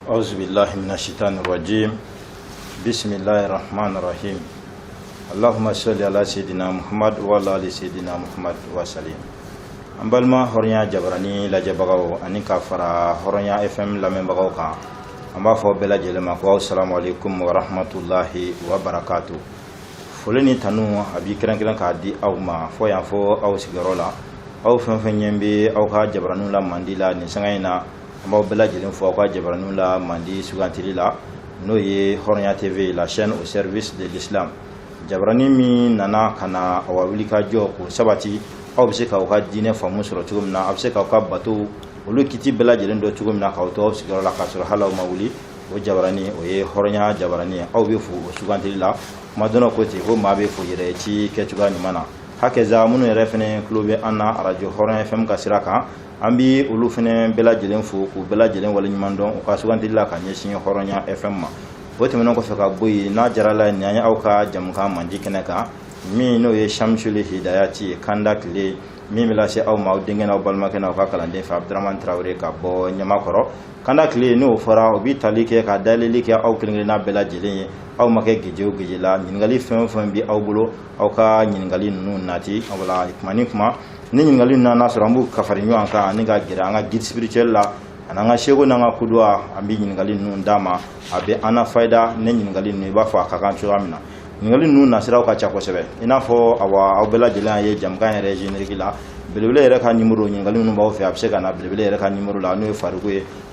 أعوذ بالله من الشيطان الرجيم بسم الله الرحمن الرحيم اللهم صل على سيدنا محمد وعلى آل سيدنا محمد وسلم أمبالما هوريا جبراني لاجبغاو أني كفرا هوريا FM لامبغاو كا أمبا فو بلا جلما السلام عليكم ورحمة الله وبركاته فلني تنو أبي كران كران كادي أو ما فو ينفو أو سيجرولا أو فنفن ينبي أو كا جبرانو لا مانديلا نسعينا Mbaw bela jelen fo kwa jabaranu la mandi sugantili la no ye Horonya TV, la chaîne au service de l'islam. Jabarani mi nana kana awawili ka jo ko sabati aw bise ka ka dine famu soro tugumna abse ka bato olu kiti bela jelen do tugumna ka to sigaro la ka soro halaw mawuli o jabarani o ye Horonya jabarani aw be fu sugantili la madono ko ti ho mabe fu yere ci ke tugani mana hakeza munu yere fene clube anna radio Horonya FM ka siraka ambi ulu fene bela jelen fu ku bela jelen wala nyimandon o ka suganti la ka nyesin Horonya FM ma wote menon ko fe ka boyi na jarala nyanya au ka jamka manji keneka mi no ye Shamsul Hidayati kanda kle mi mila se au ma dingen au balma kena ka kala de fa Abdurrahman Traoré ka bo nyama koro kanda kle no fara obi talike ka dalili ke au klingi na bela jelen au make gijew gijela nyingali fen bi au bulo au ka nyingali nun nati wala ikmani kuma ni nyingali na nasrambu kafarinyo anka ninga gira anga guide spirituel la ananga shego nanga kudwa ambi nyingali nun dama abe ana faida ne nyingali ni bafa kakancho amina nyingali nun nasira ka chako sebe ina fo awa awbela jela ye jamkan re generikila belebele re ka nimero nyingali nun bawo fe abse kana belebele re ka nimero la no farugo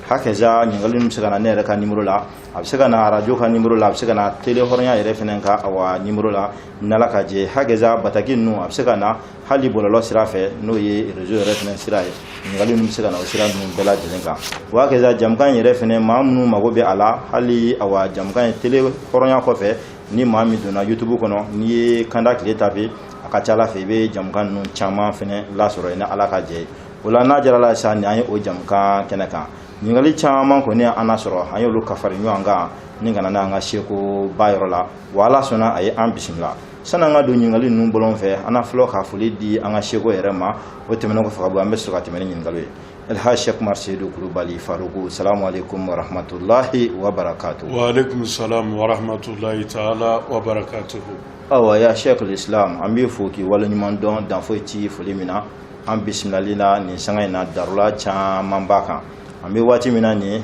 hakeza nyingali nun se kana ne re ka nimero la abse kana radio ka nimero la abse kana tele Horonya re fenenka awa nimero la nala ka je hakeza bataki nu abse kana hali bololo sirafe no ye réseau refenen siraye ngali num sira na sira num bela jelenka wa keza jamkan yere fene mamnu magobe ala hali awa jamkan tele Horonya ko fe ni mami dona YouTube kono ni kanda kile tabe akachala fe be jamkan num chama fene la soro ina ala ka je wala na jarala sani ay o jamka kenaka ngali chama ko ne ana soro ayo lu kafari nyanga ninga na nga sheko bayrola wala sona ay am bismillah sana nga do nyingali num bolon fe ana flo ka fuli di anga shego yerema wotemeno ko fa bu ambe so ka temene nyingalwe el hashek marsidu kurubali faruku assalamu alaikum wa rahmatullahi wa barakatuh wa alaikum assalam wa rahmatullahi ta'ala wa barakatuh awa ya sheikh al-islam ambi foki wala nyimandon dan foiti fulimina am bismillah ni sanga ina darula cha mambaka ambi wati mina ni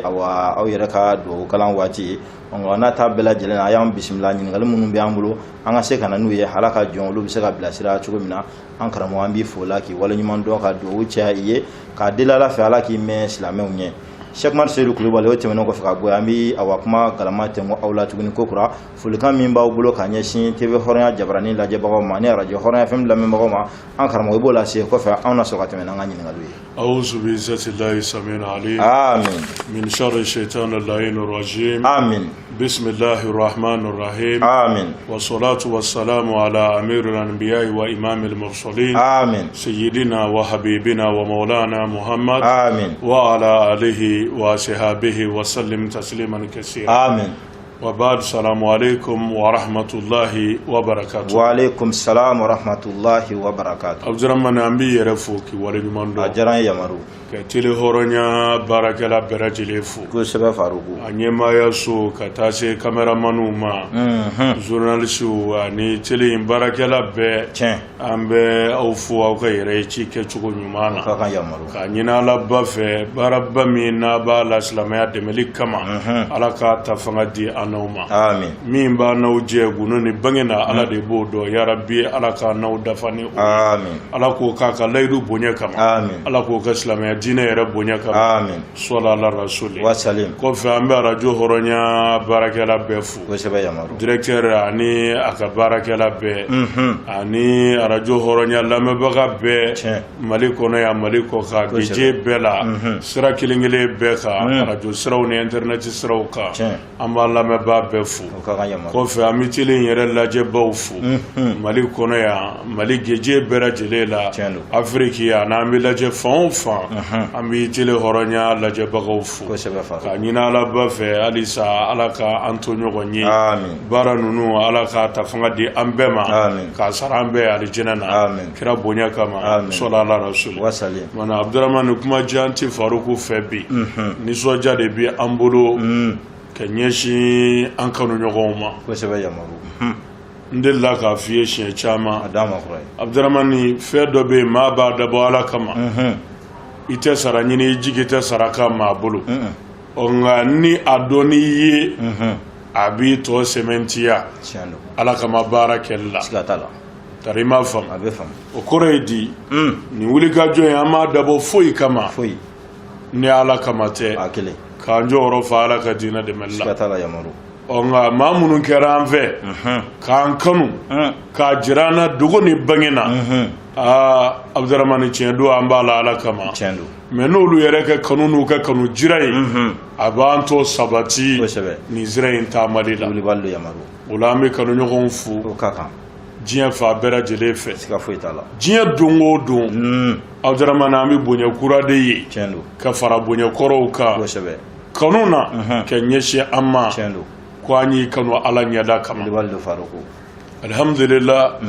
awa aw yeraka do kalan wati on na ta bela jelena ayam bismillah ni ngal munum bi ambulo anga se kana nuye halaka jon lu bi se ka blasira chugo mina an karamo ambi folaki wala nyimon do ka do wucha iye ka dilala fa halaki me islamé unye Sheikh Marcel Kulubali wote menon ko fa boy ambi awakuma galamate mo awla tuguni kokura fulkan min ba bulo ka nyesin TV Horonya jabrani la jaba ma ne radio Horonya FM la memba ma an karamo bola se ko fa awna so ka temena ngani ngalwi a'udhu bi zatillahi samin alim amin min sharri shaitanir la'inir rajim amin bismillahir rahmanir rahim amin wassalatu wassalamu ala amiril anbiya'i wa imamil mursalin amin sayyidina wa habibina wa maulana Muhammad amin wa ala alihi wa sahbihi wa sallim tasliman kaseera amin wa ba'd assalamu alaikum wa rahmatullahi wa barakatuh wa alaikum assalam wa rahmatullahi wa barakatuh Abdurrahman ambi yere foki wale nyumando ajaran yamaru ka tele Horonya barakela berajile fu ko sebe faruku anyema yaso ka tase cameraman ma journalist ani tele barakela be ambe au fu au ka yere ci ke chugo nyumana ka kan yamaru ka nyina la bafe barabba mi na ba la islamaya de melik kama ala ka tafanga di anoma amin min ba naw je gunu ni bangena ala de bodo ya rabbi ala ka naw dafani amin ala ko ka ka laydu bonya kama amin ala ko ka islamaya dina yɛrɛ bonya kama amin sallallahu rasuli wa salim ko fe an bɛ radio Horonya barakɛla bɛɛ fo ko sebe yamaru directeur ani aka barakɛla bɛɛ ani radio Horonya lamɛnbaga bɛɛ Mali kɔnɔ ya Mali kɔ ka geje bɛɛ la sira kelen-kelen bɛɛ ka radio siraw ni internet siraw kan an b'a lamɛn lamɛnba bɛɛ fo kɔfɛ an bɛ teli in yɛrɛ lajɛbaw fo Mali kɔnɔ yan Mali geje bɛɛ lajɛlen la Afiriki yan n'an bɛ lajɛ fan o fan an bɛ teli hɔrɔnya lajɛbagaw fo ka ɲini Ala ba fɛ halisa Ala ka an to ɲɔgɔn ye baara ninnu Ala ka ta fanga di an bɛɛ ma k'a sara an bɛɛ alijinɛ na kira bonya kama sɔla ala rasul mana Abdurahmani kuma jan ti Faruku fɛ bi nisɔndiya de bi an bolo ka ɲɛsin an kanu ɲɔgɔnw ma n delila k'a f'i ye siɲɛ caman Abdurahmani fɛn dɔ bɛ yen maa b'a dabɔ Ala kama i tɛ sara ɲini i jigi tɛ sara ka maa bolo nka ni a dɔn n'i ye a b'i tɔ sɛmɛntiya Ala kama baara kɛli la tari ma faamu o kɔrɔ ye di nin wulikajɔ in an m'a dabɔ foyi kama ni Ala kama tɛ k'an jɔyɔrɔ fa Ala ka diinɛ dɛmɛli la nka maa minnu kɛra an fɛ k'an kanu k'a jira an na dogo ni bange na Abdurahmani tiɲɛ don an b'a la Ala kama mais n'olu yɛrɛ kɛ kanu n'u kɛ kanu jira ye a b'an to sabati nin sira in taamali la o la an bɛ kanu ɲɔgɔn fo diɲɛ fa bɛɛ lajɛlen fɛ diɲɛ don o don Abdurahmani an bɛ bonya kura de ye ka fara bonya kɔrɔw kan kanu na ka ɲɛsin an ma ko an y'i kanu Ala ɲɛda kama alhamdulillah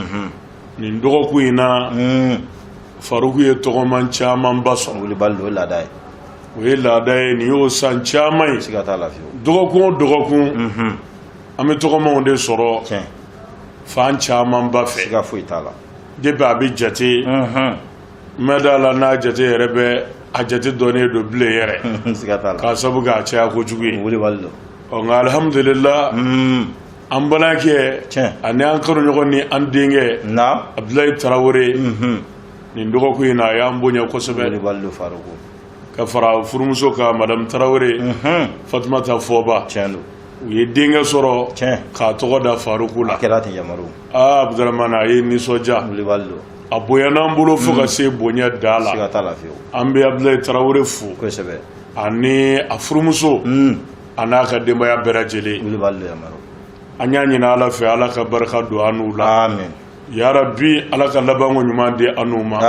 nin dɔgɔkun in na Faruku ye tɔgɔman caman ba sɔrɔ o ye laada ye nin y'o san caman ye dɔgɔkun o dɔgɔkun an bɛ tɔgɔmanw de sɔrɔ fan caman ba fɛ depuis a bɛ jate mɛda la n'a jate yɛrɛ bɛ a jate dɔnnen don bilen yɛrɛ k'a sabu k'a caya kojugu ye nka alhamdulillah an balimakɛ ani an kanuɲɔgɔn ni an denkɛ Abdulayi Tarawele nin dɔgɔkun in na a y'an bonya kosɛbɛ ka fara furumuso ka Madame Tarawele Fatumata Fɔba u ye denkɛ sɔrɔ k'a tɔgɔ da Faruku la Abdurahmani a ye nisɔndiya a bonyana an bolo fo ka se bonya da la an bɛ Abdulayi Tarawele fo ani a furumuso a n'a ka denbaya bɛɛ lajɛlen an y'a ɲini Ala fɛ Ala ka barika don an n'u la ya Rabbi Ala ka labanko ɲuman di an n'u ma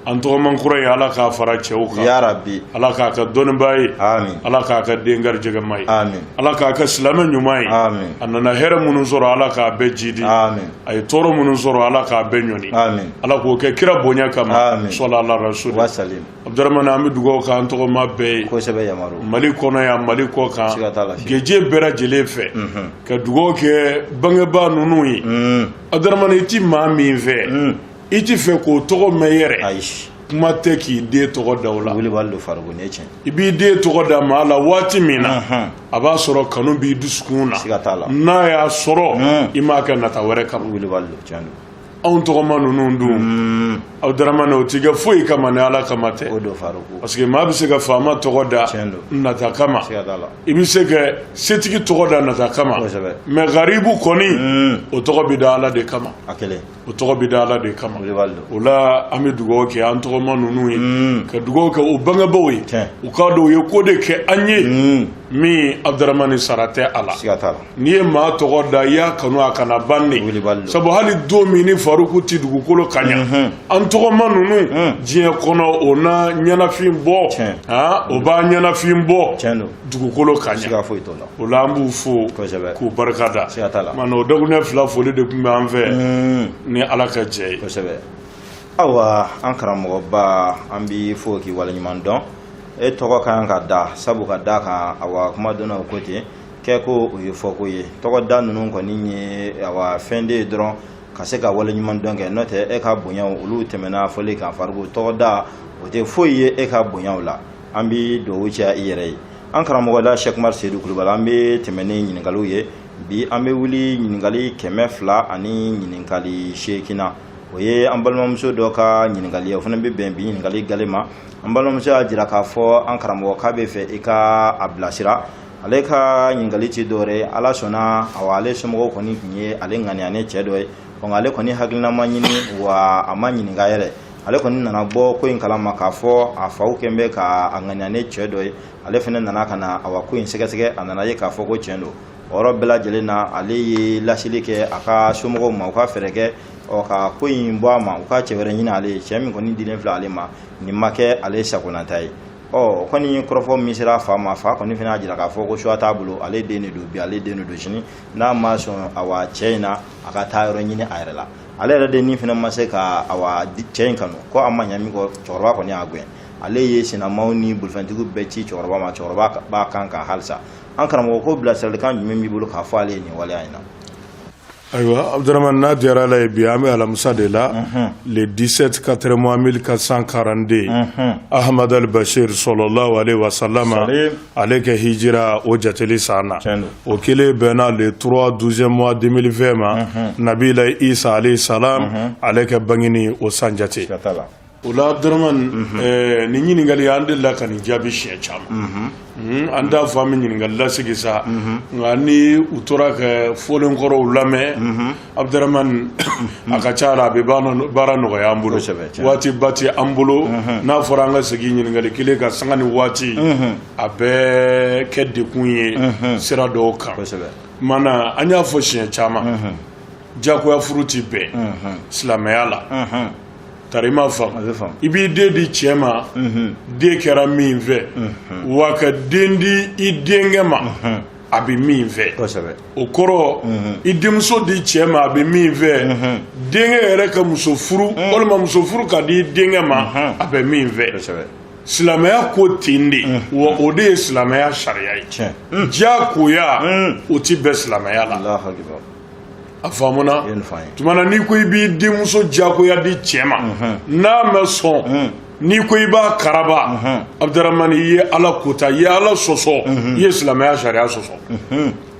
an tɔgɔman kura ye Ala k'a fara cɛw kan Ala k'a ka dɔnnibaa ye Ala k'a ka den garijɛgɛma ye Ala k'a ka silamɛ ɲuman ye a nana hɛrɛ minnu sɔrɔ Ala k'a bɛɛ jidi a ye tɔɔrɔ minnu sɔrɔ Ala k'a bɛɛ ɲɔni Ala k'o kɛ kira bonya kama sɔla ala rasul Abdurahmani an bɛ dugawu k'an tɔgɔma bɛɛ ye Mali kɔnɔ yan Mali kɔ kan geje bɛɛ lajɛlen fɛ ka dugawu kɛ bangebaa ninnu ye Abdurahmani i ti maa min fɛ i ti fɛ k'o tɔgɔ mɛn yɛrɛ kuma tɛ k'i den tɔgɔ da o la i b'i den tɔgɔ da maa la waati min na a b'a sɔrɔ kanu b'i dusukun na n'a y'a sɔrɔ i m'a kɛ nata wɛrɛ kama anw tɔgɔma ninnu dun Abdurahmani o ti kɛ foyi kama ni Ala kama tɛ parce que maa bɛ se ka faama tɔgɔ da nata kama i bɛ se ka setigi tɔgɔ da nata kama mais garibu kɔni o tɔgɔ bɛ da Ala de kama o tɔgɔ bɛ da Ala de kama o la an bɛ dugawu kɛ an tɔgɔma ninnu ye ka dugawu kɛ o bangebaaw ye u k'a dɔn u ye ko de kɛ an ye min Abdurahmani sara tɛ a la n'i ye maa tɔgɔ da i y'a kanu a kana ban de sabu hali don min ni Faruku ti dugukolo ka ɲa an tɔgɔma ninnu diɲɛ kɔnɔ o na ɲɛnafin bɔ o b'a ɲɛnafin bɔ dugukolo ka ɲa o la an b'u fo k'u barika da mana o dagunɛ fila foli de tun bɛ an fɛ ni Ala ka jɛ ye awa an karamɔgɔba an b'i fo k'i waleɲuman dɔn e tɔgɔ ka kan ka da sabu ka da kan awa kuma donna o ko ten kɛ ko o ye fɔko ye tɔgɔ da ninnu kɔni ye awa fɛn de ye dɔrɔn ka se ka waleɲuman dɔn kɛ n'o tɛ e ka bonyaw olu tɛmɛna fɔli kan Faruku tɔgɔ da o tɛ foyi ye e ka bonyaw la an bɛ dugawu caya i yɛrɛ ye an karamɔgɔ la Cheikh Umar Seydou Kulubali an bɛ tɛmɛ ni ɲininkaliw ye bi an bɛ wuli ɲininkali 200 ani ɲininkali 8 na o ye an balimamuso dɔ ka ɲininkali ye o fana bɛ bɛn bi ɲininkali gale ma an balimamuso y'a jira k'a fɔ an karamɔgɔ k'a bɛ fɛ i ka a bilasira ale ka ɲininkali ti dɔwɛrɛ Ala sɔnna awa ale somɔgɔw kɔni tun ye ale ŋaniya ni cɛ dɔ ye ale kɔni hakilina ma ɲini wa a ma ɲininka yɛrɛ ale kɔni nana bɔ ko in kalama k'a fɔ a faw kɛn bɛ ka a ŋaniya ni cɛ dɔ ye ale fana nana ka na awa ko in sɛgɛsɛgɛ a nana ye k'a fɔ ko tiɲɛ don oro bela jelena ale lasili ke aka somogo ma ka fereke o ka ko in bo ma ka chevere nyina ale chemi ko ni dilen fla ale ma ni make ale sakona tai o ko ni krofo misira fa ma fa ko ni fina jira ka fo ko sho tabulo ale de ne do bi ale de ne do shini na ma so awa china aka tayro nyini ayrela ale rade ni fina mase ka awa chain kanu ko amma nyami ko chorwa ko ni agwen ale ye sina mauni bulfantigu beci chorwa ma chorwa ba kanka halsa an karamo ko bla sel kan mi bulu ka fa ale ni wala ayna aywa Abdurrahman Nadira la biami ala Musa de la le 17 4 mois 1442 Ahmad al-Bashir sallallahu alayhi wa sallam alayka hijra o jateli sana o kele bena le 3 12e mois 2020 ma Nabila Isa alayhi salam alayka bangini o sanjati Ula Abdurrahman ni ñiningali ande la kan jabi shiya cham anda fami ñiningal la sigisa ngani utora ka folen koro lame Abdurrahman akachala be bara no ya ambulo wati bati ambulo na foranga sigi ñiningali kile ka sangani wati abe kedde kunye sira do kan mana anya fo shiya chama jako ya fruti be slamayala tarima fam ibi de di chema de kera min ve waka dendi idengema abi min ve okoro idimso di chema abi min ve denge ere ka musofuru olma musofuru ka di dengema abi min ve silamaya ko tindi wa ode silamaya sharia jakoya oti be silamaya la Allahu akbar afamuna tumana ni ko ibi demuso jako ya di chema na mason ni ko iba karaba Abdurrahman ye ala kota ye ala soso ye islamaya sharia soso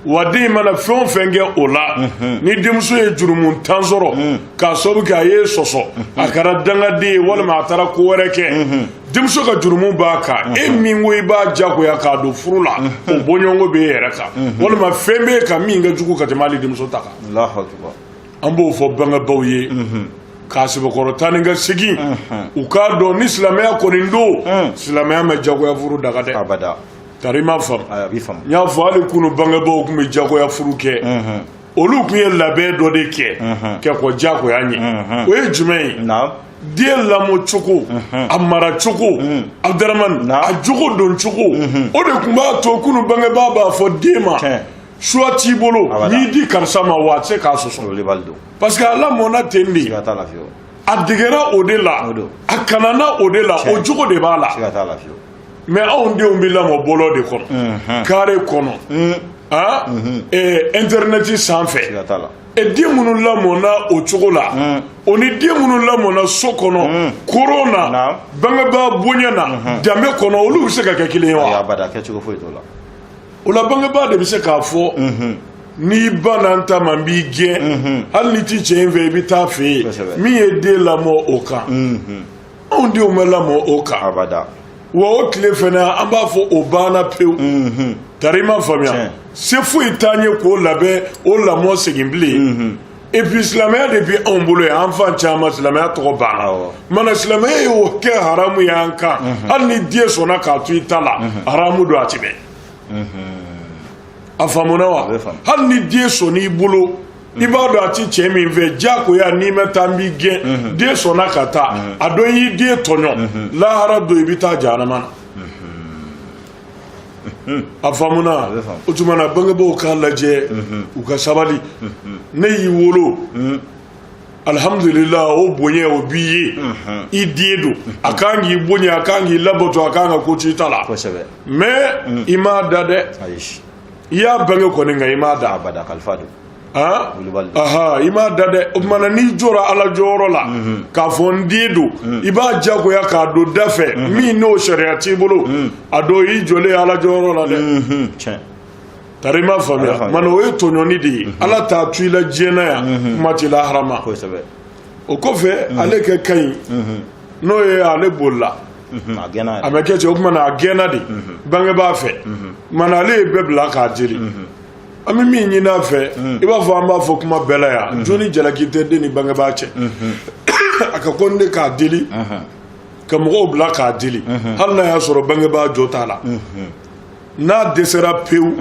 wadi mana fon fenge ola ni demuso ye jurumun tanzoro ka sobu ka ye soso akara danga de wala ma tara ko wereke demuso ka jurumun ba ka e min wo iba jako ya ka do furula o bonyongo be yere ka wala ma fembe ka min ga jugu ka jamali demuso taka Allahu akbar ambo fo banga bawye kasibo koro taninga sigi uka do ni islamaya ko ndo islamaya ma jako ya furu daga de abada tarima fam abi fam nya fali kunu banga baw kuma jako ya furu ke olu kun ye labe do de ke ko jako ya nyi o ye jumai na die lamo choko amara choko Abdurrahman a jogo don choko o de kuma to kunu banga baba fo dema choix tibolo ni di karsama wa se ka soso parce que Allah mona tendi adigera odela akanana odela o jogo de bala mais on de umbila mo bolo de kono carré kono internet sans fait et die munu la mona o jogo la oni die munu la mona sokono corona banga ba bonyana dambe kono olu se ka kile wa ya bada ke jogo fo itola ola banga ba de se ka fo ni bananta mambi gen hal ni ti chenve bi ta fe mi e de la mo oka on di o mala mo oka abada wa o klefena amba fo obana peu tarima famia se fo itanye ko labe o la mo segimble et puis islamia depuis on bolo ya enfant chama islamia to bana mana islamia yo ke haramu yanka hal ni die sona ka tu itala haramu do atibe afamuna wa hal ni die soni bolo ibado ati chemi ve jako ya ni metambi gen die sona kata adoyi die tonyo la harado ibita janamana afamuna utumana bangabo kalaje ukasabali ne yiwolo alhamdulillah o bonye o biye idiedo akangi bonye akangi laboto akanga ko chitala mais ima dade ya bange ko nga ima da abada kalfado ima dade mana ni jora ala joro la ka fondido iba jago ya ka do dafe mi no shariati bolo ado yi jole ala joro la de tarima famia mano we to nyoni di ala ta tuila jena ya mati la harama ko sabe o ko fe ale ke kai no ye ale bolla agena ameke che okuma na agena di bange ba fe mana ale bebla ka jiri ami mi nyina fe iba fo amba fo kuma bela ya joni jalaki tede ni bange ba che akakonde ka dili kamo bla ka dili halna ya soro bange ba jotala na desera peu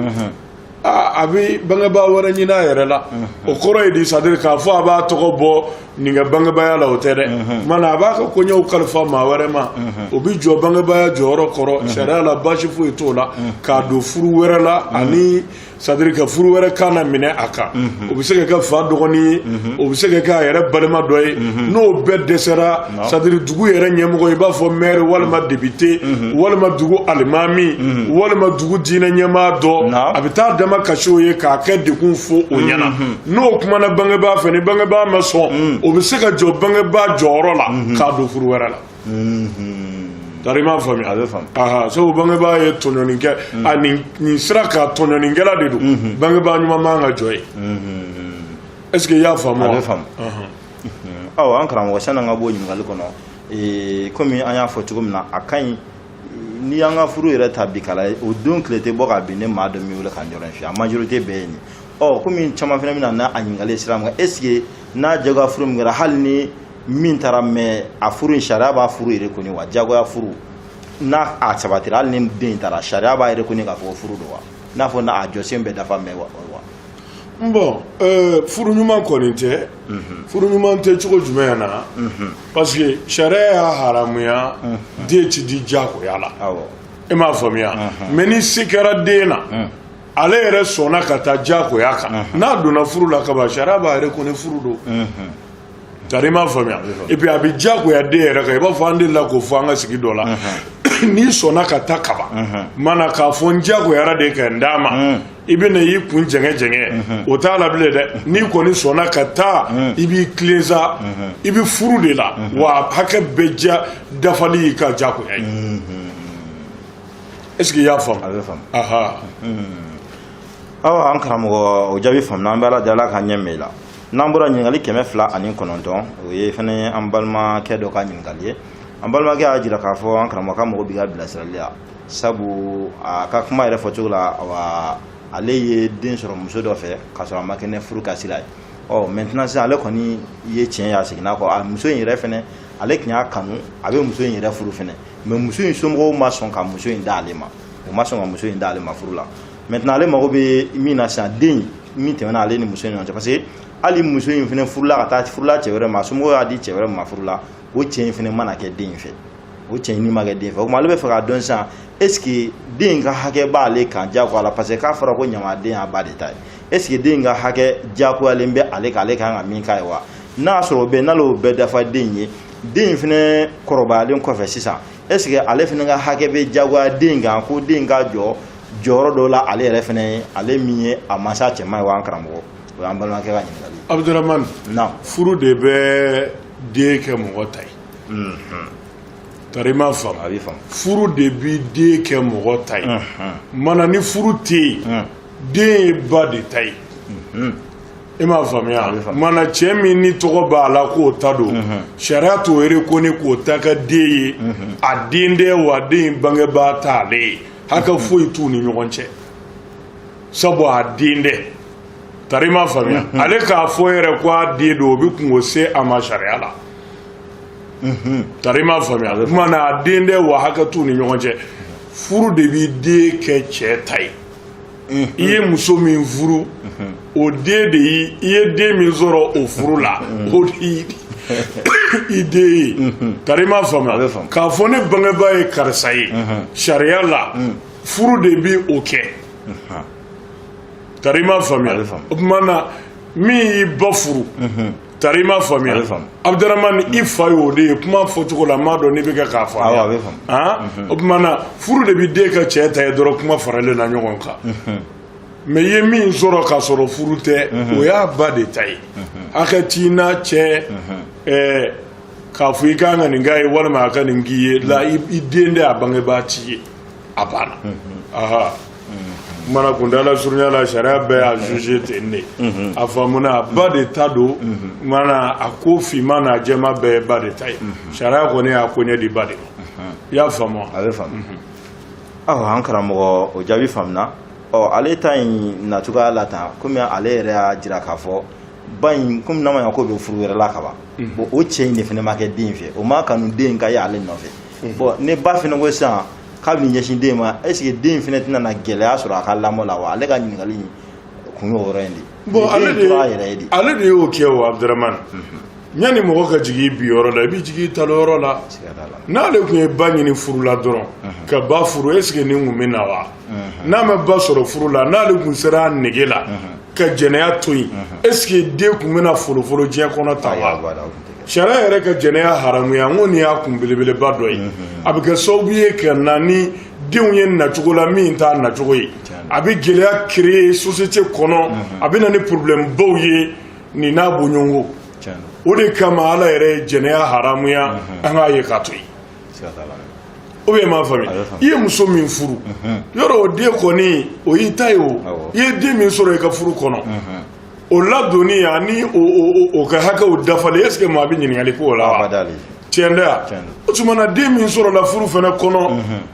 a bɛ bangebaa wɛrɛ ɲini a yɛrɛ la o kɔrɔ ye di sadiri k'a fɔ a b'a tɔgɔ bɔ nin ka bangebaya la o tɛ dɛ mana a b'a ka koɲɛw kalifa maa wɛrɛ ma o bɛ jɔ bangebaya jɔyɔrɔ kɔrɔ sariya la baasi foyi t'o la k'a don furu wɛrɛ la ani sadiri ka furu wɛrɛ kan na minɛ a kan o bɛ se ka kɛ fa dɔgɔnin ye o bɛ se ka kɛ a yɛrɛ balima dɔ ye n'o bɛɛ dɛsɛra sadiri dugu yɛrɛ ɲɛmɔgɔ i b'a fɔ maire walima député walima dugu alimami walima dugu diinɛ ɲɛmaa dɔ a bɛ taa dama kasi o ye k'a kɛ dekun fo o ɲɛna n'o kumana bangebaa fɛ ni bangebaa ma sɔn o bɛ se ka jɔ bangebaa jɔyɔrɔ la k'a don furu wɛrɛ la dari m'a faamuya a bɛ faamu aha sabu bangebaa ye tɔɲɔni kɛ a nin sira ka tɔɲɔnikɛla de don bangebaa ɲuman man ka jɔ ye est-ce que i y'a faamu a bɛ faamu an karamɔgɔ sani an ka bɔ ɲininkali kɔnɔ komi an y'a fɔ cogo min na a ka ɲi ni y'an ka furu yɛrɛ ta bi kala o don tile tɛ bɔ ka bin ne maa dɔ min wele ka ɲɔgɔn fɛ a majorité bɛɛ ye nin komi caman fana bɛna n'a ɲininkali sira min kan est-ce que n'a jagoya furu min kɛra hali ni min taara mɛ a furu in sariya b'a furu yɛrɛ kɔni wa jagoya furu n'a a sabatira hali ni den taara sariya b'a yɛrɛ kɔni k'a fɔ furu don wa n'a fɔ n'a jɔsen bɛɛ dafa mɛ wa bon furu ɲuman kɔni tɛ furu ɲuman tɛ cogo jumɛn na parce que sariya y'a haramuya den ti di jagoya la e m'a faamuya mais ni se kɛra den na ale yɛrɛ sɔnna ka taa jagoya kan n'a donna furu la kaban sariya b'a yɛrɛ kɔni furu don tari m'a faamuya et puis a bɛ jagoya den yɛrɛ kan i b'a fɔ an delila k'o fɔ an ka sigi dɔ la n'i sɔnna ka taa kaban mana k'a fɔ n jagoyara de ka n d'a ma i bɛ na y'i kun jɛngɛ o t'a la bilen dɛ n'i kɔni sɔnna ka taa i b'i tilen sa i bɛ furu de la wa hakɛ bɛɛ dafali y'i ka jagoya ye est-ce que i y'a faamu a bɛ faamu an karamɔgɔ o jaabi faamuna an bɛ ala deli ala ka ɲɛ mɛn i la n'an bɔra ɲininkali 209 o ye fana an balimakɛ dɔ ka ɲininkali ye an balimakɛ y'a jira k'a fɔ an karamɔgɔ ka mɔgɔ b'i ka bilasirali la sabu a ka kuma yɛrɛ fɔcogo la ale ye den sɔrɔ muso dɔ fɛ k'a sɔrɔ a ma kɛ ne furu ka sira ye maintenant sisan ale kɔni ye tiɲɛ y'a seginna kɔ muso in yɛrɛ fɛnɛ ale tun y'a kanu a bɛ muso in yɛrɛ furu fɛnɛ mais muso in somɔgɔw ma sɔn ka muso in d'ale ma u ma sɔn ka muso in d'ale ma furu la maintenant ale mago bɛ min na sisan den min tɛmɛna ale ni muso in ɲɔgɔn cɛ parce que hali muso in fɛnɛ furula ka taa furula cɛ wɛrɛ ma somɔgɔw y'a di cɛ wɛrɛ ma furu la o cɛ in fɛnɛ mana kɛ den in fɛ o cɛ in ma kɛ den fɛ o kuma ale bɛ fɛ k'a dɔn sisan est-ce que den ka hakɛ b'ale kan jagoya la parce que k'a fɔra ko ɲamaden y'a ba de ta ye est-ce que den ka hakɛ jagoyalen bɛ ale kan ale kan ka min k'a ye wa n'a sɔrɔ o bɛ n'ale y'o bɛɛ dafa den ye den in fɛnɛ kɔrɔbayalen kɔfɛ sisan est-ce que ale fɛnɛ ka hakɛ bɛ jagoya den kan ko den ka jɔyɔrɔ dɔ la ale yɛrɛ fɛnɛ ye ale min ye a mansa cɛman ye wa an karamɔgɔ o y'an balimakɛ ka ɲininkali Abdurahmane furu de bɛ den kɛ mɔgɔ ta ye tari m'a faamu furu de bi den kɛ mɔgɔ ta ye mana ni furu tɛ yen den ye ba de ta ye i m'a faamuya mana cɛ min ni tɔgɔ b'a la k'o ta don sariya t'o reconnaître k'o ta ka den ye a den dɛ wa den bangebaa t'ale ye hakɛ foyi t'u ni ɲɔgɔn cɛ sabu a den dɛ tari m'a faamuya ale k'a fɔ yɛrɛ ko a den don o bɛ kungo se a ma sariya la tari m'a faamuya kuma na a den dɛ wa hakɛ t'u ni ɲɔgɔn cɛ furu de bɛ den kɛ cɛ ta ye i ye muso min furu o den de i ye den min sɔrɔ o furu la o de i den ye tari m'a faamuya k'a fɔ ne bangebaa ye karisa ye sariya la furu de bɛ o kɛ tari m'a faamuya o tuma na min y'i ba furu tari m'a faamuya Abdurahmane i fa y'o de ye kuma fɔcogo la m'a dɔn n'i bɛ kɛ k'a faamuya o tuma na furu de bɛ den ka cɛ ta ye dɔrɔn kuma faralen na ɲɔgɔn kan mais i ye min sɔrɔ k'a sɔrɔ furu tɛ o y'a ba de ta ye hakɛ t'i n'a cɛ k'a fɔ i kan ka nin k'a ye walima a ka nin k'i ye la i den de a bangebaa t'i ye a banna mana kundala surunya la sariya bɛɛ y'a juge ten de a faamuna ba de ta don mana a ko finman n'a jɛma bɛɛ ye ba de ta ye sariya kɔni y'a ko ɲɛ di ba de ma i y'a faamu wa? a bɛ faamu an karamɔgɔ o jaabi faamuna ale ta in nacogoya la tan komi ale yɛrɛ y'a jira k'a fɔ ba in komi n'a ma ɲɛ k'o bɛ furu wɛrɛ la ka ban bon o cɛ in de fana ma kɛ den fɛ o ma kanu den ka ye ale nɔfɛ bon ne ba fana ko sisan k'a bɛ ɲɛsin den ma est-ce que den fana tɛna na gɛlɛya sɔrɔ a ka lamɔ la wa ale ka ɲininkali kun yɔrɔ in de bon ale de y'o kɛ o Abdurahmane ɲani mɔgɔ ka jigi bi yɔrɔ la i bi jigi talo yɔrɔ la n'ale kun ye ba ɲini furu la dɔrɔn ka ba furu est-ce que nin kun bɛ na wa n'a ma ba sɔrɔ furu la n'ale kun sera a nege la ka jɛnɛya to yen est-ce que den kun bɛna folofolo diɲɛ kɔnɔ ta wa sariya yɛrɛ ka jɛnɛya haramuya n ko nin y'a kun belebeleba dɔ ye a bɛ kɛ sababu ye ka na ni denw ye nacogo la min t'a nacogo ye a bɛ gɛlɛya créer société kɔnɔ a bɛ na ni problème baw ye nin n'a bɔɲɔgɔnko o de kama ala yɛrɛ jɛnɛya haramuya an k'a ye k'a to yen ou bien m'a faamu i ye muso min furu yɔrɔ o den kɔni o y'i ta ye o i ye den min sɔrɔ i ka furu kɔnɔ o ladonni ani o ka hakɛw dafalen est-ce que maa bɛ ɲininkali k'o la wa tiɲɛ tɛ yan o tuma na den min sɔrɔla furu fana kɔnɔ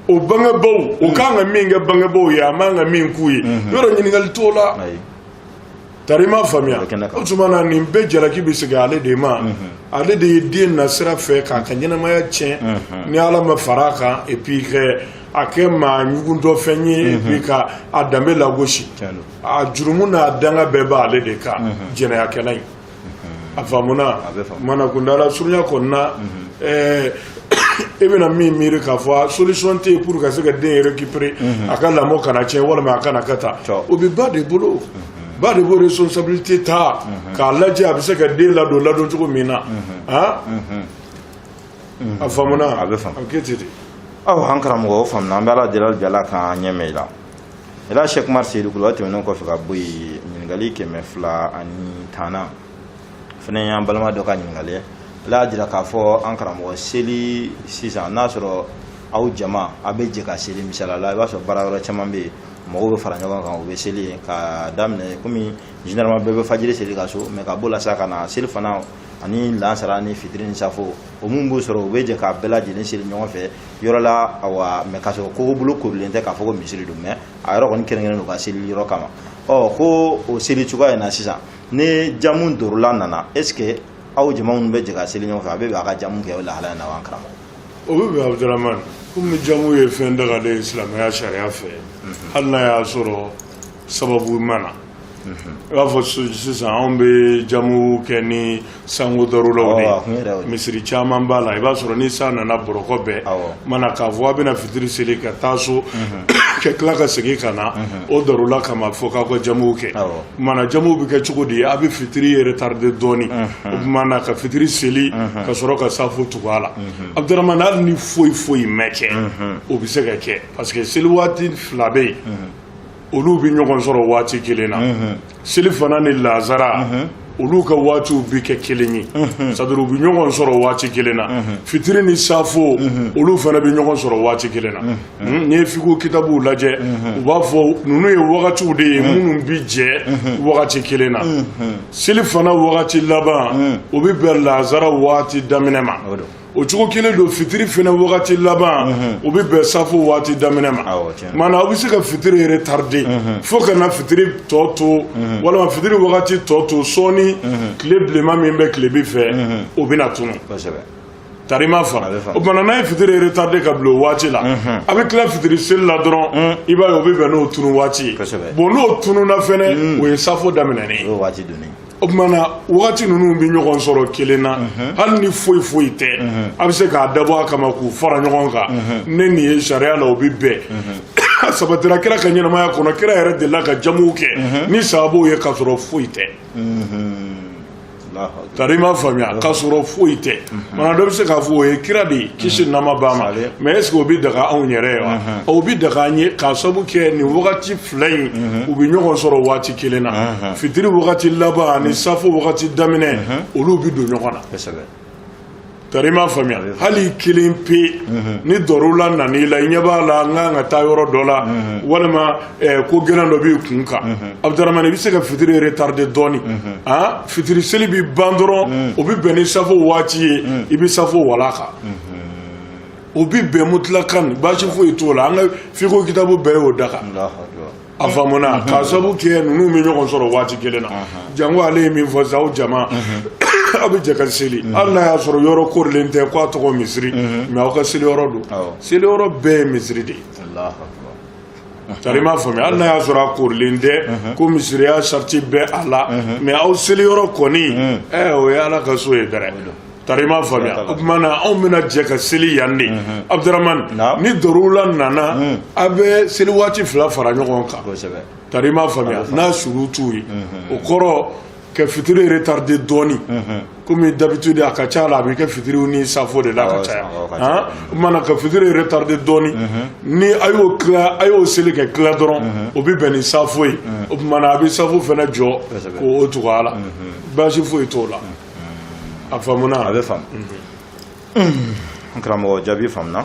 o bangebaw o kan ka min kɛ bangebaw ye a man ka min k'u ye yɔrɔ ɲininkali t'o la tari ma faamuya o tuma na nin bɛɛ jalaki bɛ segin ale de ma ale de ye den na sira fɛ k'a ka ɲɛnamaya tiɲɛ ni ala ma fara a kan et puis a kɛ maa ɲugutɔ fɛn ye et puis ka a danbe lagosi a jurumu n'a danga bɛɛ b'ale de kan jɛnɛyakɛla in a faamuna mana kundala surunya kɔnɔna e bɛna min miiri k'a fɔ solution tɛ yen pour ka se ka den récupérer a ka lamɔ kana tiɲɛ walima a kana kɛ tan o bɛ ba de bolo ba de b'o responsabilité ta k'a lajɛ a bɛ se ka den ladon cogo min na a faamuna a bɛ kɛ ten de. an karamɔgɔ o faamuna an bɛ ala deli hali bi ala k'an ɲɛ mɛn i la ela Cheikh Umar Seydou Kula tɛmɛnen kɔfɛ ka bɔ yen ɲininkali 210 fana y'an balima dɔ ka ɲininkali ye ala y'a jira k'a fɔ an karamɔgɔ seli sisan n'a sɔrɔ aw jama a bɛ jɛ ka seli misala la i b'a sɔrɔ baara yɔrɔ caman bɛ yen mɔgɔw bɛ fara ɲɔgɔn kan u bɛ seli ka daminɛ komi généralement bɛɛ bɛ fajiri seli ka so mais ka bɔ la sa ka na seli fana ani lansara ni fitiri ni safo o mun b'u sɔrɔ u bɛ jɛ ka bɛɛ lajɛlen seli ɲɔgɔn fɛ yɔrɔ la awa mais ka sɔrɔ kogo bolo korilen tɛ k'a fɔ ko misiri don mais a yɔrɔ kɔni kɛrɛnkɛrɛnnen don ka seli yɔrɔ kama ko o seli cogoya in na sisan ni jamu dorula nana est ce que aw jama minnu bɛ jɛ ka seli ɲɔgɔn fɛ a bɛ bɛn a ka jamu kɛ o lahala in na wa karamɔgɔ. o bɛ bɛn Abdurahmane komi jamu ye fɛn dagalen silamɛya sariya fɛ hali n'a y'a sɔrɔ sababu mana i b'a fɔ sisan anw bɛ jamu kɛ ni sango darulaw de misiri caman b'a la i b'a sɔrɔ ni san nana bɔrɔkɔ bɛɛ mana k'a fɔ a bɛna fitiri seli ka taa so ka tila ka segin ka na o darula kama fɔ k'aw ka jamu kɛ mana jamu bɛ kɛ cogo di a bɛ fitiri retardé dɔɔni o kumana ka fitiri seli ka sɔrɔ ka safo tugu a la Abdurahmane hali ni foyi mɛ kɛ o bɛ se ka kɛ parce que seli waati 2 bɛ yen olu bɛ ɲɔgɔn sɔrɔ waati kelen na seli fana ni lazara olu ka waatiw bɛ kɛ kelen ye saduru bɛ ɲɔgɔn sɔrɔ waati kelen na fitiri ni safo olu fana bɛ ɲɔgɔn sɔrɔ waati kelen na n'i ye fiqhu kitabuw lajɛ u b'a fɔ ninnu ye wagatiw de ye minnu bɛ jɛ wagati kelen na seli fana wagati laban o bɛ bɛn lazara waati daminɛ ma o cogo kelen don fitiri fana wagati laban o bɛ bɛn safo waati daminɛ ma maana aw bɛ se ka fitiri retardé fo ka na fitiri tɔ to walima fitiri wagati tɔ to sɔɔni tile bilenman min bɛ tile bi fɛ o bɛna tunu tari ma fa o kumana n'a ye fitiri retardé ka bila o waati la a bɛ tila fitiri seli la dɔrɔn i b'a ye o bɛ bɛn n'o tunu waati ye bon n'o tununa fɛnɛ o ye safo daminɛnen ye o kumana wagati ninnu bɛ ɲɔgɔn sɔrɔ kelen na hali ni foyi tɛ a bɛ se k'a dabɔ a kama k'u fara ɲɔgɔn kan ne nin ye sariya la o bɛ bɛn a sabatira kira ka ɲɛnamaya kɔnɔ kira yɛrɛ delila ka jamuw kɛ ni sababuw ye k'a sɔrɔ foyi tɛ tari ma faamuya k'a sɔrɔ foyi tɛ mana dɔ bɛ se k'a fɔ o ye kira de ye kisi nama b'a ma mais est ce que o bɛ daga anw yɛrɛ ye wa o bɛ daga an ye k'a sababu kɛ nin wagati 2 in u bɛ ɲɔgɔn sɔrɔ waati kelen na fitiri wagati laban ani safo wagati daminɛ olu bɛ don ɲɔgɔn na tari ma faamuya hali kelen pe ni dɔrɔla nan'i la i ɲɛ b'a la n kan ka taa yɔrɔ dɔ la walima ko gɛlɛn dɔ b'i kun kan Abdurahmane i bɛ se ka fitiri retardé dɔɔni fitiri seli bɛ ban dɔrɔn o bɛ bɛn ni safo waati ye i bɛ safo wala kan o bɛ bɛn mutlakan baasi foyi t'o la an ka fiqhu kitabu bɛɛ y'o da kan a faamuna k'a sababu kɛ ninnu bɛ ɲɔgɔn sɔrɔ waati kelen na jango ale ye min fɔ sa o jama aw bɛ jɛ ka seli hali n'a y'a sɔrɔ yɔrɔ korilen tɛ k'a tɔgɔ misiri mais aw ka seli yɔrɔ don seli yɔrɔ bɛɛ ye misiri de ye tarima fami alla ya sura kurlinde ko misriya sharti be ala mais aw seli yoro koni o ya ala ka so e dare tarima fami mana aw mina je ka seli yandi Abdurrahman ni dorula nana abe seli wati fla fara nyogon ka tarima fami na surutu yi o koro ke fitiri retardé doni comme d'habitude a kacha la bi ke fitiri ni safo de la kacha mana ke fitiri retardé doni ni ayo seli ke kla doron o bi beni safo yi o mana abi safo fena jo ko otuala ba ji fo itola afamuna abe fam kramo jabi famna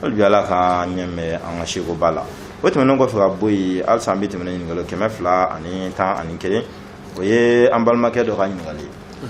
ol biala ka nyeme an shego bala woto non go fa boy al sambi temene ngalo kemefla ani ta ani kele oye ambalma ke do ganyi ngali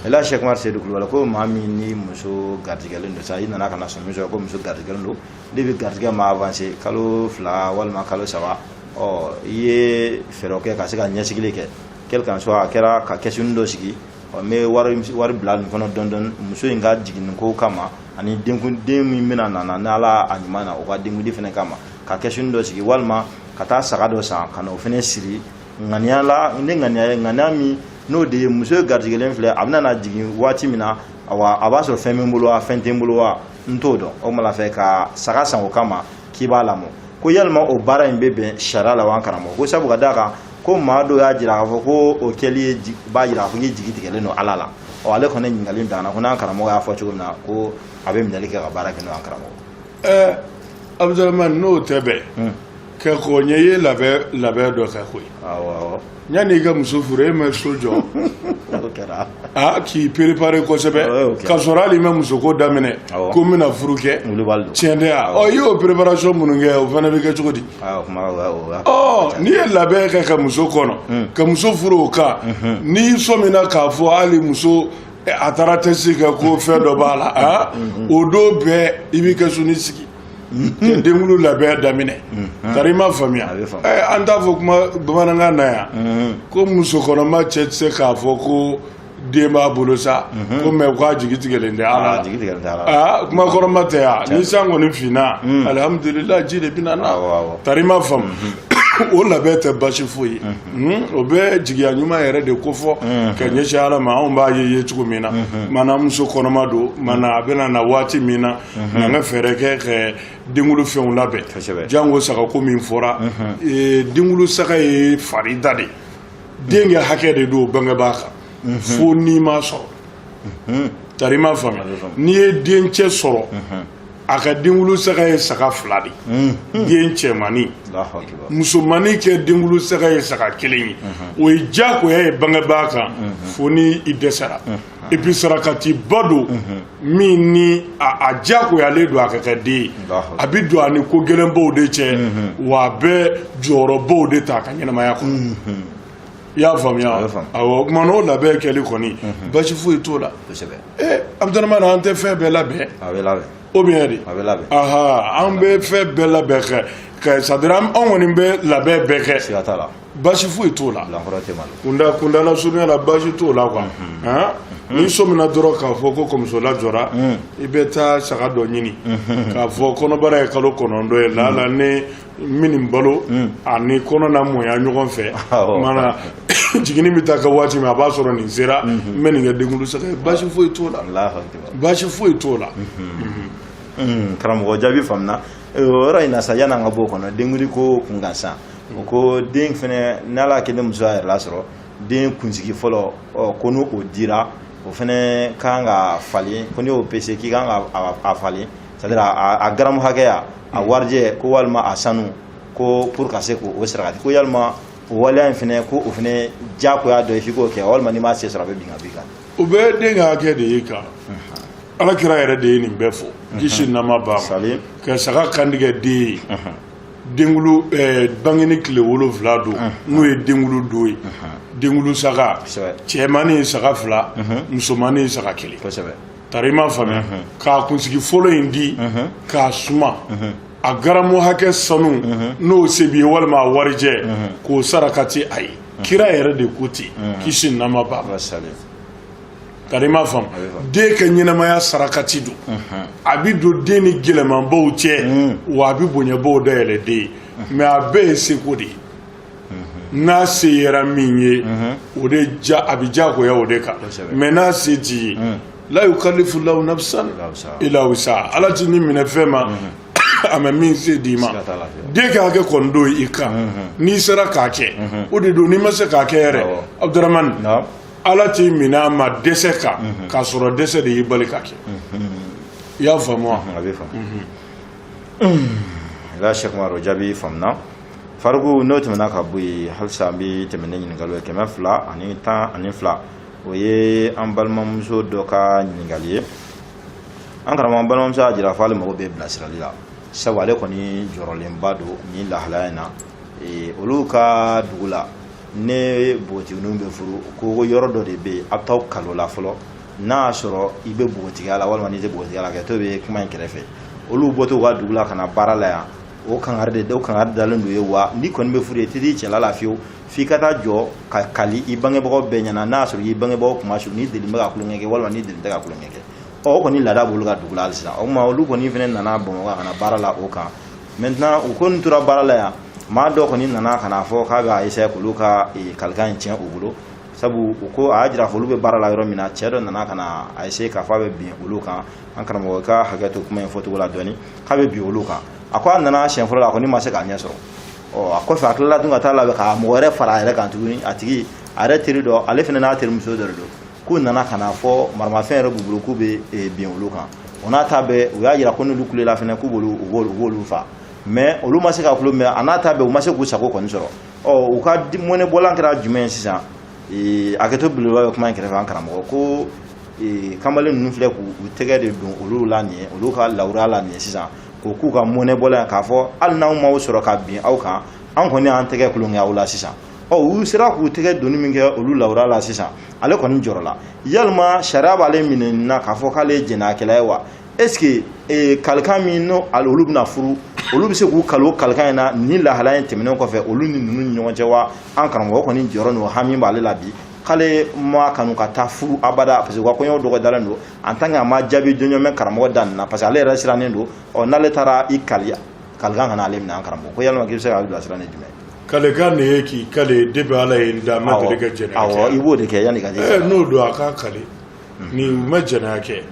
ela Cheikh Mar Seydou Coulibaly ko mami ni muso gardigalen do sa ina naka na so muso ko muso gardigalen do debi gardiga ma avancer kalo fla wal ma kalo sawa o ye feroke ka se ka nyasigile ke quelqu'un soit kera ka question do sigi o me war blal kono don muso inga jigin ko kama ani demi mina na ala anyumana o ga dingu difene kama ka question do sigi walma kata sagado sa kana o fene siri nganyala nganyami no de muso gardigelen fle abna na jigi wati mina awa abaso femembulu a fentembulu wa ntodo o mala fe ka saga sango kama kibala mo ko yalma o bara mbebe sharala wan karamo ko sabu gadaka ko mado ya jira ko o keli ba jira ko jigi tigele no alala o ale ko ne ngalin dana ko na karamo ya fo chugna ko abe mdalike ka bara ke no karamo Abdurrahman no tebe ke ko nyeye labe do ka koy awo nyani ga musufure me sojo ki prepare ko sebe ka sorali me musuko damene ko mina furuke tiende o yo preparation mununge o fana be ke chugodi ni labe ka musuko no ka musufuru ka ni so mina ka fo ali muso atarate sika ko fe do bala o do be ibi ke sunisiki dengulu labe damine tarima famia anda fo kuma bamananga na ya ko muso kono ma chetse ka fo ko dema bolosa ko me kwa jigitigele nda ala kuma kono mate ya ni sango ni fina alhamdulillah jide binana tarima fam o labe te bashifuyi o be jigiya nyuma yere de kofo ke nyesha ala ma on ba ye chugumina mana muso kono mado mana bena na wati mina na ngafere ke dingulu feun labe jango saka ko min fora dingulu saka e farida de denga hakede do banga baka fo ni ma so tarima fam ni e denche soro aka dingulu saka e saka fladi denche mani musumani ke dingulu saka e saka keleni o jako e banga baka fo ni idesara et puis sarakati bado mini a jako ya le do aka de abido ani ko gelembo de che wa be joro bo de ta kanyana ma yako ya famia awo mano la be kele koni bashi fu itola Abdurrahman ante fe be la be o bien di an be fe be la be ka sadram on woni be la be ke bashi fu itola kunda la sunya la bashi tola kwa ni somina doro ka fo ko komiso la jora ibeta saka do nyini ka fo kono bara e kalo kono ndo e la ne minim balo ani kono na mo ya nyogon fe mana jigini mitaka wati ma ba soro ni zera meni ga dengulu saka bashi fu itola bashi fu itola karamo jabi famna ora ina sayana ngabo kono denguli ko kungasa ko deng fene nala ke dem zoa la soro den kunzigi folo kono o dira o fene kanga fali koni o pese ki kanga a fali c'est-à-dire a garam hageya a warje ko walma asanu ko pour kase ko o sirati ko yalma wala fene ko o fene jako ya do fiko ke walma ni ma se sira be binga bika o be denga ke de yika ala kira yere de ni befo gishin na ma ba salim ke saka kandige de dengulu bangini kile wolo vlado no e dengulu doyi dengulu saka chemani saka fla musomani saka kili tarima fami ka kunsigi folo indi ka suma a garamo hake sanu no sebi walma warje ko sarakati ai kira yere de kuti kishin nama baba salim tarima fam de ka nyinama ya sarakati do abido de ni geleman bawche wa abibonya baw da yele de mais a bɛɛ ye seko de ye n'a se yɛrɛ min ye o de a bɛ diyagoya o de kan mais n'a se t'i ye la yukallifu Allahu nafsan illa wus'aha Ala ti ni minɛ fɛn ma a ma min se d'i ma den ka hakɛ kɔni do i kan n'i sera k'a kɛ o de don n'i ma se k'a kɛ yɛrɛ Abdurahmane Ala t'i minɛ a ma dɛsɛ kan k'a sɔrɔ dɛsɛ de y'i bali k'a kɛ i y'a faamu wa? A bɛ faamu. La Cheikh Umaru jaabi faamuna. Faruku n'o tɛmɛna ka bɔ yen halisa an bɛ tɛmɛ ni ɲininkali ye 112 o ye an balimamuso dɔ ka ɲininkali ye an karamɔgɔ an balimamuso y'a jira f'ale mago bɛ bilasirali la sabu ale kɔni jɔrɔlenba don ni lahalaya in na olu ka dugu la ne bogotigininw bɛ furu ko yɔrɔ dɔ de bɛ yen a bɛ taa kalo la fɔlɔ n'a y'a sɔrɔ i bɛ bogotigiya la walima n'i tɛ bogotigiya la kɛ to bɛ kuma in kɛrɛfɛ olu bɔtɔ u ka dugu la ka na baara la yan o kangari dalen do ye wa ni kɔni bɛ furu ye tɛ t'i cɛla la fiyewu f'i ka taa jɔ ka kali i bangebagaw bɛɛ ɲɛna n'a y'a sɔrɔ i bangebagaw kuma su ni deli bɛ ka kulonkɛ kɛ walima ni deli tɛ ka kulonkɛ kɛ o kɔni laada b'olu ka dugu la hali sisan o tuma olu kɔni fana nana Bamakɔ ka na baara la o kan maintenant u kɔni tora baara la yan maa dɔ kɔni nana ka na fɔ k'a b'a essayer k'olu ka kalikan in tiɲɛ u bolo sabu u ko a y'a jira olu bɛ baara la yɔrɔ min na cɛ dɔ nana ka na a essayer k'a fɔ a bɛ bin olu kan an karamɔgɔ ka hakɛ to kuma in fɔcogo la dɔɔni k'a bɛ bin olu kan a ko a nana siɲɛ fɔlɔ la a kɔni ma se k'a ɲɛ sɔrɔ a kɔfɛ a tilala tun ka taa labɛn ka mɔgɔ wɛrɛ fara a yɛrɛ kan tuguni a tigi a yɛrɛ teri dɔ ale fana n'a terimuso dɔ de don k'u nana ka na fɔ maramafɛn yɛrɛ b'u bolo k'u bɛ bin olu kan o n'a ta bɛɛ u y'a jira ko n'olu kulela fana k'u b'olu fa mais olu ma se ka kulo mais a n'a ta bɛɛ u ma se k'u sago kɔni sɔrɔ u ka mɔnɛ bɔlan kɛra jumɛn ye sisan a kɛ to belebeleba bɛ kuma in kɛrɛfɛ an karamɔgɔ ko kamalen ninnu filɛ k'u tɛgɛ de don olu la nin ye olu ka lawura la nin ye sisan k'u ka mɔnɛ bɔlan k'a fɔ hali n'anw m'aw sɔrɔ ka bin aw kan an kɔni y'an tɛgɛ kulonkɛ aw la sisan u sera k'u tɛgɛ doni min kɛ olu lawura la sisan ale kɔni jɔrɔ la yalima sariya b'ale minɛ nin na k'a fɔ k'ale ye jɛnɛyakɛla ye wa est-ce que kalikan min no olu bɛna furu olu bɛ se k'u kali o kalikan in na ni lahalaya in tɛmɛnen kɔfɛ olu ni ninnu ni ɲɔgɔn cɛ wa an karamɔgɔ kɔni jɔrɔ n'o hami b'ale la bi k'ale ma kanu ka taa furu abada parce que u ka kɔɲɔ dɔgɔdalen don en tant que a ma jaabi jɔnjɔn mɛn karamɔgɔ da nin na parce que ale yɛrɛ sirannen don n'ale taara i kalikan kana ale minɛ an karamɔgɔ ko yalima k'i bɛ se k'a bilasira ni jumɛn kalekan de ye k'i kale debi Ala ye da ma deli ka jɛnɛya kɛ awɔ i b'o de kɛ yanni ka jɛ n'o don a k'a kale ni u ma jɛnɛya kɛ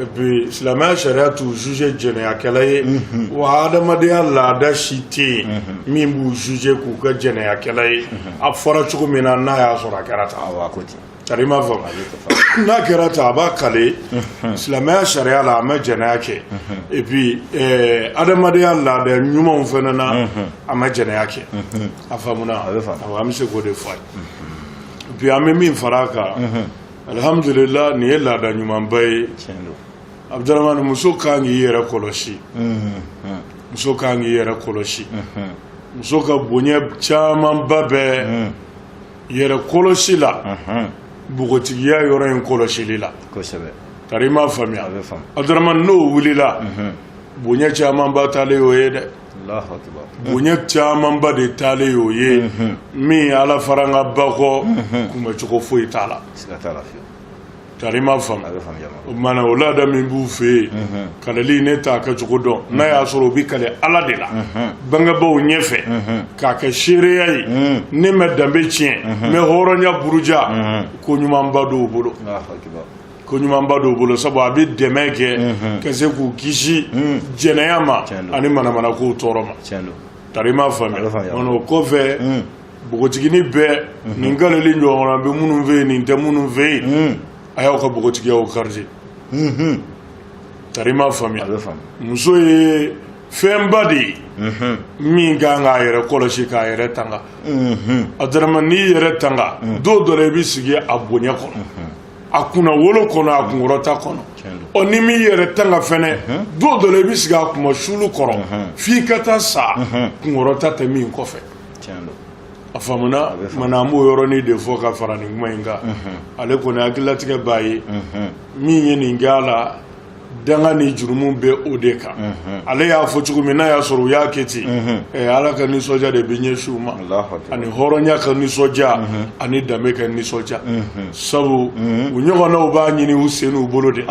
et puis silamɛya sariya t'u juge jɛnɛyakɛla ye wa adamadenya laada si tɛ yen min b'u juge k'u kɛ jɛnɛyakɛla ye a fɔra cogo min na n'a y'a sɔrɔ a kɛra tan cari ma faamu n'a kɛra tan a b'a kale silamɛya sariya la a ma jɛnɛya kɛ et puis adamadenya laada ɲumanw fana na a ma jɛnɛya kɛ a faamuna awɔ an bɛ se k'o de fɔ a ye puis an bɛ min fara a kan alhamdulillah nin ye laada ɲumanba ye Abdurahmane muso kan k'i yɛrɛ kɔlɔsi muso kan k'i yɛrɛ kɔlɔsi muso ka bonya camanba bɛ yɛrɛ kɔlɔsi la bogotigiya yɔrɔ in kɔlɔsili la tari i m'a faamuya Abdurahmane n'o wulila bonya camanba taalen o ye dɛ bonya camanba de taalen o ye min Ala fara n ka ba kɔ kunbɛcogo foyi t'a la tari i m'a faamu o tumana o laada min b'u fɛ yen kaleli ne t'a kɛcogo dɔn n'a y'a sɔrɔ o bɛ kale Ala de la bangebaaw ɲɛfɛ k'a kɛ seereya ye ne ma danbe tiɲɛ n bɛ hɔrɔnya buruja ko ɲumanba dɔw bolo ko ɲumanba dɔw bolo sabu a bɛ dɛmɛ kɛ ka se k'u kisi jɛnɛya ma ani manamana kow tɔɔrɔ ma tari i m'a faamuya o kɔfɛ bogotigini bɛɛ nin kaleli ɲɔgɔnna bɛ minnu fɛ yen nin tɛ minnu fɛ yen a y'aw ka bogotigiyaw karize tari i m'a faamuya muso ye fɛnba de ye min kan k'a yɛrɛ kɔlɔsi k'a yɛrɛ tanga Abdurahmane n'i yɛrɛ tanga don dɔ la i bɛ sigi a bonya kɔnɔ a kunna wolo kɔnɔ a kunkɔrɔta kɔnɔ ni min yɛrɛ tanga fɛnɛ don dɔ la i bɛ sigi a kuma sulu kɔrɔ f'i ka taa sa kunkɔrɔta tɛ min kɔfɛ a faamuna mana an b'o yɔrɔnin de fɔ ka fara nin kuma in kan ale kɔni hakililatigɛ b'a ye min ye nin kɛ a la danga ni jurumu be o de kan ale y'a fɔ cogo min n'a y'a sɔrɔ u y'a kɛ ten ala ka nisɔndiya de bɛ ɲɛsin u ma ani hɔrɔnya ka nisɔndiya ani danbe ka nisɔndiya sabu u ɲɔgɔnnaw b'a ɲini u sen n'u bolo de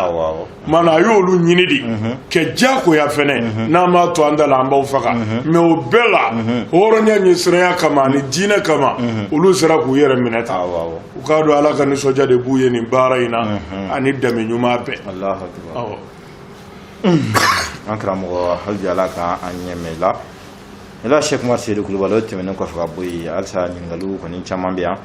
mana a y'olu ɲini de kɛ diyagoya fɛnɛ n'an b'a to an da la an b'aw faga mais o bɛɛ la hɔrɔnya ɲɛsiranya kama ani diinɛ kama olu sera k'u yɛrɛ minɛ ta u k'a dɔn ala ka nisɔndiya de b'u ye nin baara in na ani danbe ɲuman bɛɛ an karamɔgɔ hali ala ka an ɲɛmɛ la ila Sheikh Umar Seydou Kulubali o tɛmɛnen kɔfɛ ka bɔ yen halisa ɲininkaliw kɔni caman bɛ yan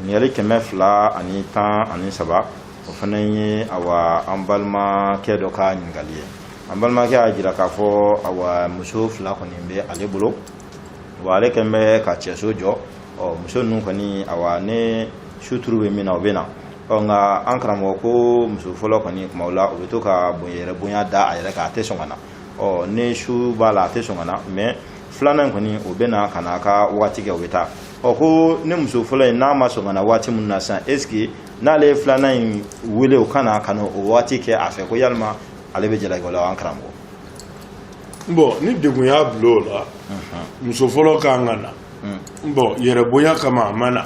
ɲininkali 213 o fana ye awa an balimakɛ dɔ ka ɲininkali ye an balimakɛ y'a jira k'a fɔ awa muso 2 kɔni bɛ ale bolo wa ale kɛlen bɛ ka cɛso jɔ muso ninnu kɔni awa ne suturu bɛ min na o bɛ na nka an karamɔgɔ ko muso fɔlɔ kɔni kuma la o bɛ to ka bonya da a yɛrɛ kan a tɛ sɔn ka na ne su b'a la a tɛ sɔn ka na mais filanan kɔni o bɛ na ka na ka waati kɛ o bɛ taa ko ne muso fɔlɔ in n'a ma sɔn ka na waati min na sisan est ce que n'ale ye filanan in wele o kana ka na o waati kɛ a fɛ ko yalima ale bɛ jalaki o la an karamɔgɔ. bon ni degun y'a bila o la muso fɔlɔ kan ka na bon yɛrɛ bonya kama a ma na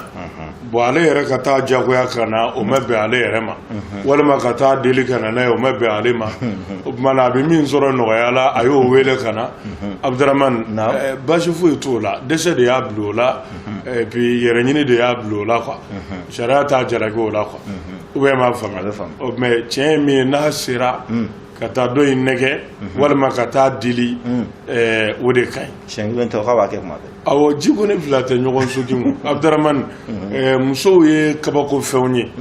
bon ale yɛrɛ ka taa jagoya ka na o ma bɛn ale yɛrɛ ma walima ka taa deli ka na n'a ye o ma bɛn ale ma o tuma na a bɛ min sɔrɔ nɔgɔya la a y'o wele ka na Abdramane basi foyi t'o la dɛsɛ de y'a bila o la puis yɛrɛ ɲini de y'a bila o la quoi sariya t'a jalaki o la quoi ou bien m'a faamuya mais tiɲɛ ye min ye n'a sera ka taa dɔ in nɛgɛ walima ka taa dili o de ka ɲi siɲɛ kelen tɛ k'a b'a kɛ kuma bɛɛ awɔ ji ko ne fila tɛ ɲɔgɔn sokin Abdramane musow ye kabako fɛnw ye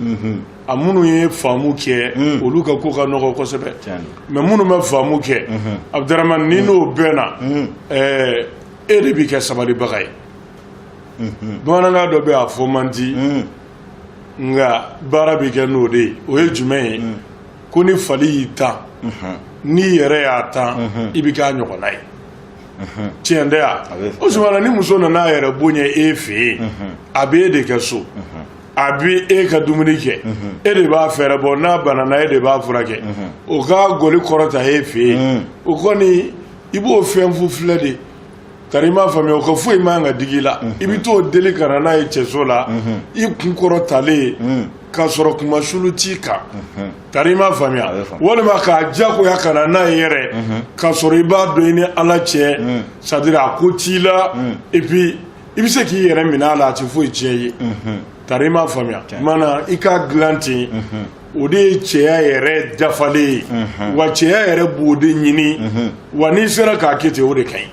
a minnu ye faamu kɛ olu ka ko ka nɔgɔ kosɛbɛ mais minnu ma faamu kɛ Abdramane ni n'o bɛnna e de b'i kɛ sabalibaga ye bamanankan dɔ bɛ a fɔ man di nka baara bɛ kɛ n'o de ye o ye jumɛn ye ko ni fali y'i tan n'i yɛrɛ y'a tan i bɛ k'a ɲɔgɔnna ye tiɲɛ tɛ ya o sumana ni muso nana a yɛrɛ bonya e fɛ yen a bɛ e de kɛ so a bɛ e ka dumuni kɛ e de b'a fɛɛrɛ bɔ n'a banana e de b'a furakɛ o ka gɔli kɔrɔta e fɛ yen o kɔni i b'o fɛn fu filɛ de kari i m'a faamuya o ka foyi man ka digi la i bɛ t'o deli ka na n'a ye cɛso la i kun kɔrɔtalen k'a sɔrɔ kuma sulu t'i kan kari i m'a faamuya walima k'a diyagoya ka na n'a ye yɛrɛ k'a sɔrɔ i b'a dɔn i ni ala cɛ c'est à dire a ko t'i la et puis i bɛ se k'i yɛrɛ minɛ a la a tɛ foyi tiɲɛ ye kari i m'a faamuya mana i k'a dilan ten o de ye cɛya yɛrɛ dafalen ye wa cɛya yɛrɛ b'o de ɲini wa n'i sera k'a kɛ ten o de ka ɲi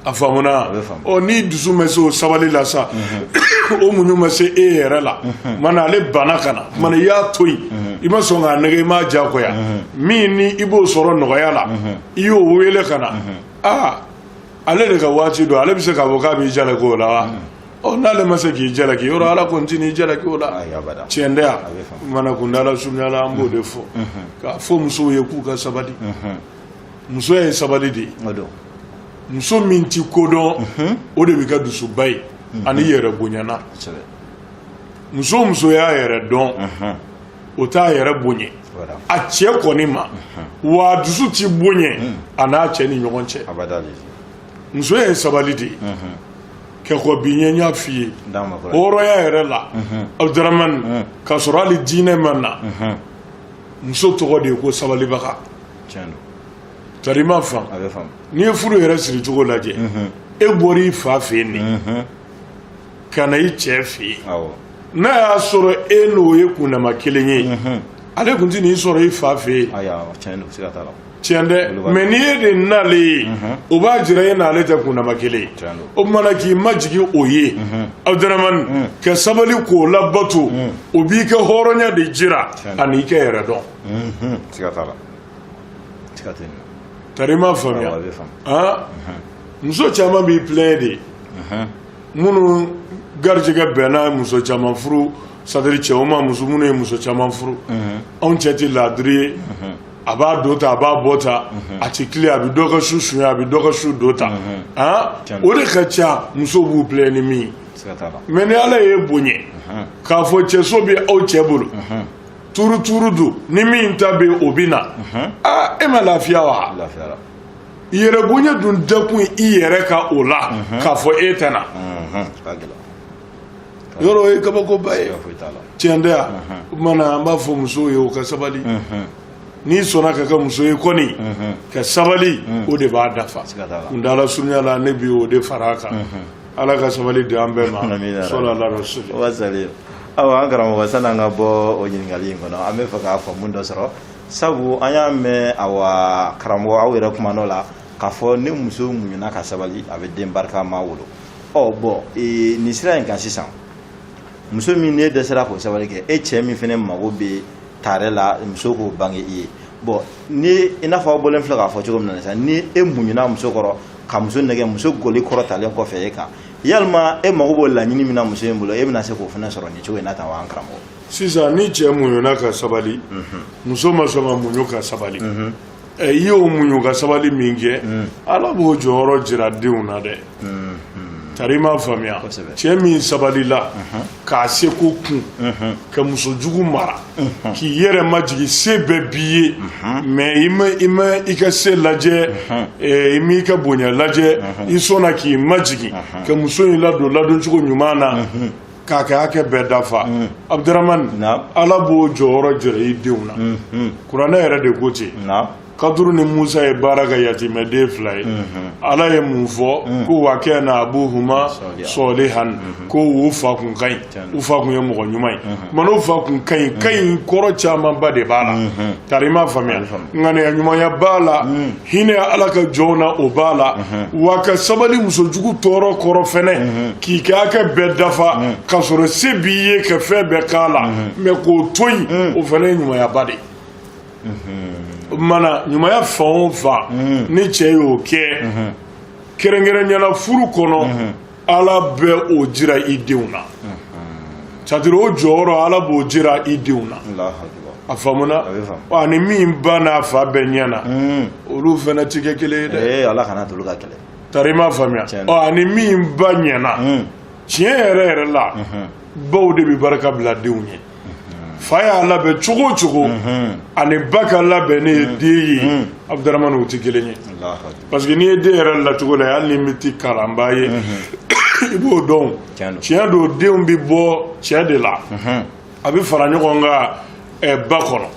a faamuna ni dusu ma se o sabali la sa o muɲu ma se e yɛrɛ la mana ale bana ka na mana i y'a to yen i ma sɔn k'a nɛgɛ i m'a diyagoya min ni i b'o sɔrɔ nɔgɔya la i y'o wele ka na ale de ka waati don ale bɛ se k'a fɔ k'a b'i jalaki o la wa n'ale ma se k'i jalaki yɔrɔ ala kɔni t'i n'i jalaki o la tiɲɛ tɛ ya mana kundala surunyala an b'o de fɔ k'a fɔ musow ye k'u ka sabali musoya ye sabali de ye muso min ti kodɔn o de bɛ kɛ dusuba ye ani yɛrɛ bonyana muso muso y'a yɛrɛ dɔn o t'a yɛrɛ bonya a cɛ kɔni ma wa dusu ti bonya a n'a cɛ ni ɲɔgɔn cɛ muso ye sabali de ye kɛkɔ bi ɲɛ y'a f'i ye hɔrɔnya yɛrɛ la Abdramane k'a sɔrɔ hali diinɛ ma na muso tɔgɔ de ye ko sabalibaga tari ma faamu n'i ye furu yɛrɛ siri cogo lajɛ e bɔra i fa fɛ yen de ka na i cɛ fɛ yen n'a y'a sɔrɔ e n'o ye kunnama kelen ye ale tun tɛ n'i sɔrɔ i fa fɛ yen tiɲɛ tɛ mais n'i ye de n'ale ye o b'a jira e n'ale tɛ kunnama kelen ye o kumana k'i majigin o ye Abdramane ka sabali k'o labato o b'i kɛ hɔrɔnya de jira ani i kɛ yɛrɛ dɔn tari ma faamuya muso caman b'i plaint de minnu garijɛgɛ bɛnna muso caman furu c'est-à-dire cɛw ma muso minnu ye muso caman furu anw cɛ tɛ laadiri ye a b'a do ta a b'a bɔ ta a tɛ tile a bɛ dɔ ka su sunya a bɛ dɔ ka su do ta o de ka ca musow b'u plaint ni min ye mais ni ala ye bonya k'a fɔ cɛso bɛ aw cɛ bolo turu do ni min ta be obina e ma lafiya wa yere bonya dun dakun i yere ka ola ka fo etana yoro e kabako baye tiendea mana amba fo muso yo ka sabali ni sona ka ka muso ye koni ka sabali o de ba dafa ndala sunya la nabi o de faraka ala ka sabali de ambe ma sallallahu alaihi wasallam wasali awa angara mo wasana ngabo o nyingali ngono ame fa ka fo mundo soro sabu anya me awa karamo awira kuma nola ka fo ne muso munyuna ka sabali abe dem barka mawulo bo ni sira en kan sisan muso min ne desera ko sabali ke e che mi fene mago be tare la muso ko bange i bon ni ina fa bolen fla ka fo jogo nan sa ni e munyuna muso koro ka muso nege muso goli koro talen ko fe ka yalma e mago bol la nyini mina muso mbulo e bina se ko fana soro ni jogo ina ta wa ankramo sisa ni che munyuna ka sabali muso ma so ma munyu ka sabali iyo munyu ka sabali minge ala bo joro jira deuna de tarima famia che mi sabali la ka se ko kun ka muso jugu mara ki yere majigi se be biye mais ima ika se laje imi ka bonya laje isona ki majigi ka muso yin lado jugu nyumana ka ake bedafa Abdurrahman ala bo joro jere deuna Qur'ana yere de gote kaduru ni Musa ye baraka yatima de fly ala ye mun fo ko wakana abuhuma solihan ko ufa kun kai ufa kun ye mo nyumai mano ufa kun kai koro chama bade bala tarima famia ngane ya nyuma ya bala hine ala ka jona obala waka sabali musojugu toro koro fene ki ka bedafa kasoro sebiye ka febe kala me ko toyi o fene nyuma ya bade mana nyuma ya fa ni che yo ke kerengere nyala furu kono ala be o jira ideuna chadiro o joro ala bo jira ideuna Allah afamuna ani mi bana fa benyana olu fena tike kele de ala kana tulu ka kele tarima famia ani mi banyana tiere la bo de bi baraka bla deunye faya labe chogo ani baka labe ne deyi Abdurrahman uti kelenye parce que ni de era la chogo la ali miti karambaye ibo don tia do deum bi bo tia de la abi faranyo nga bakono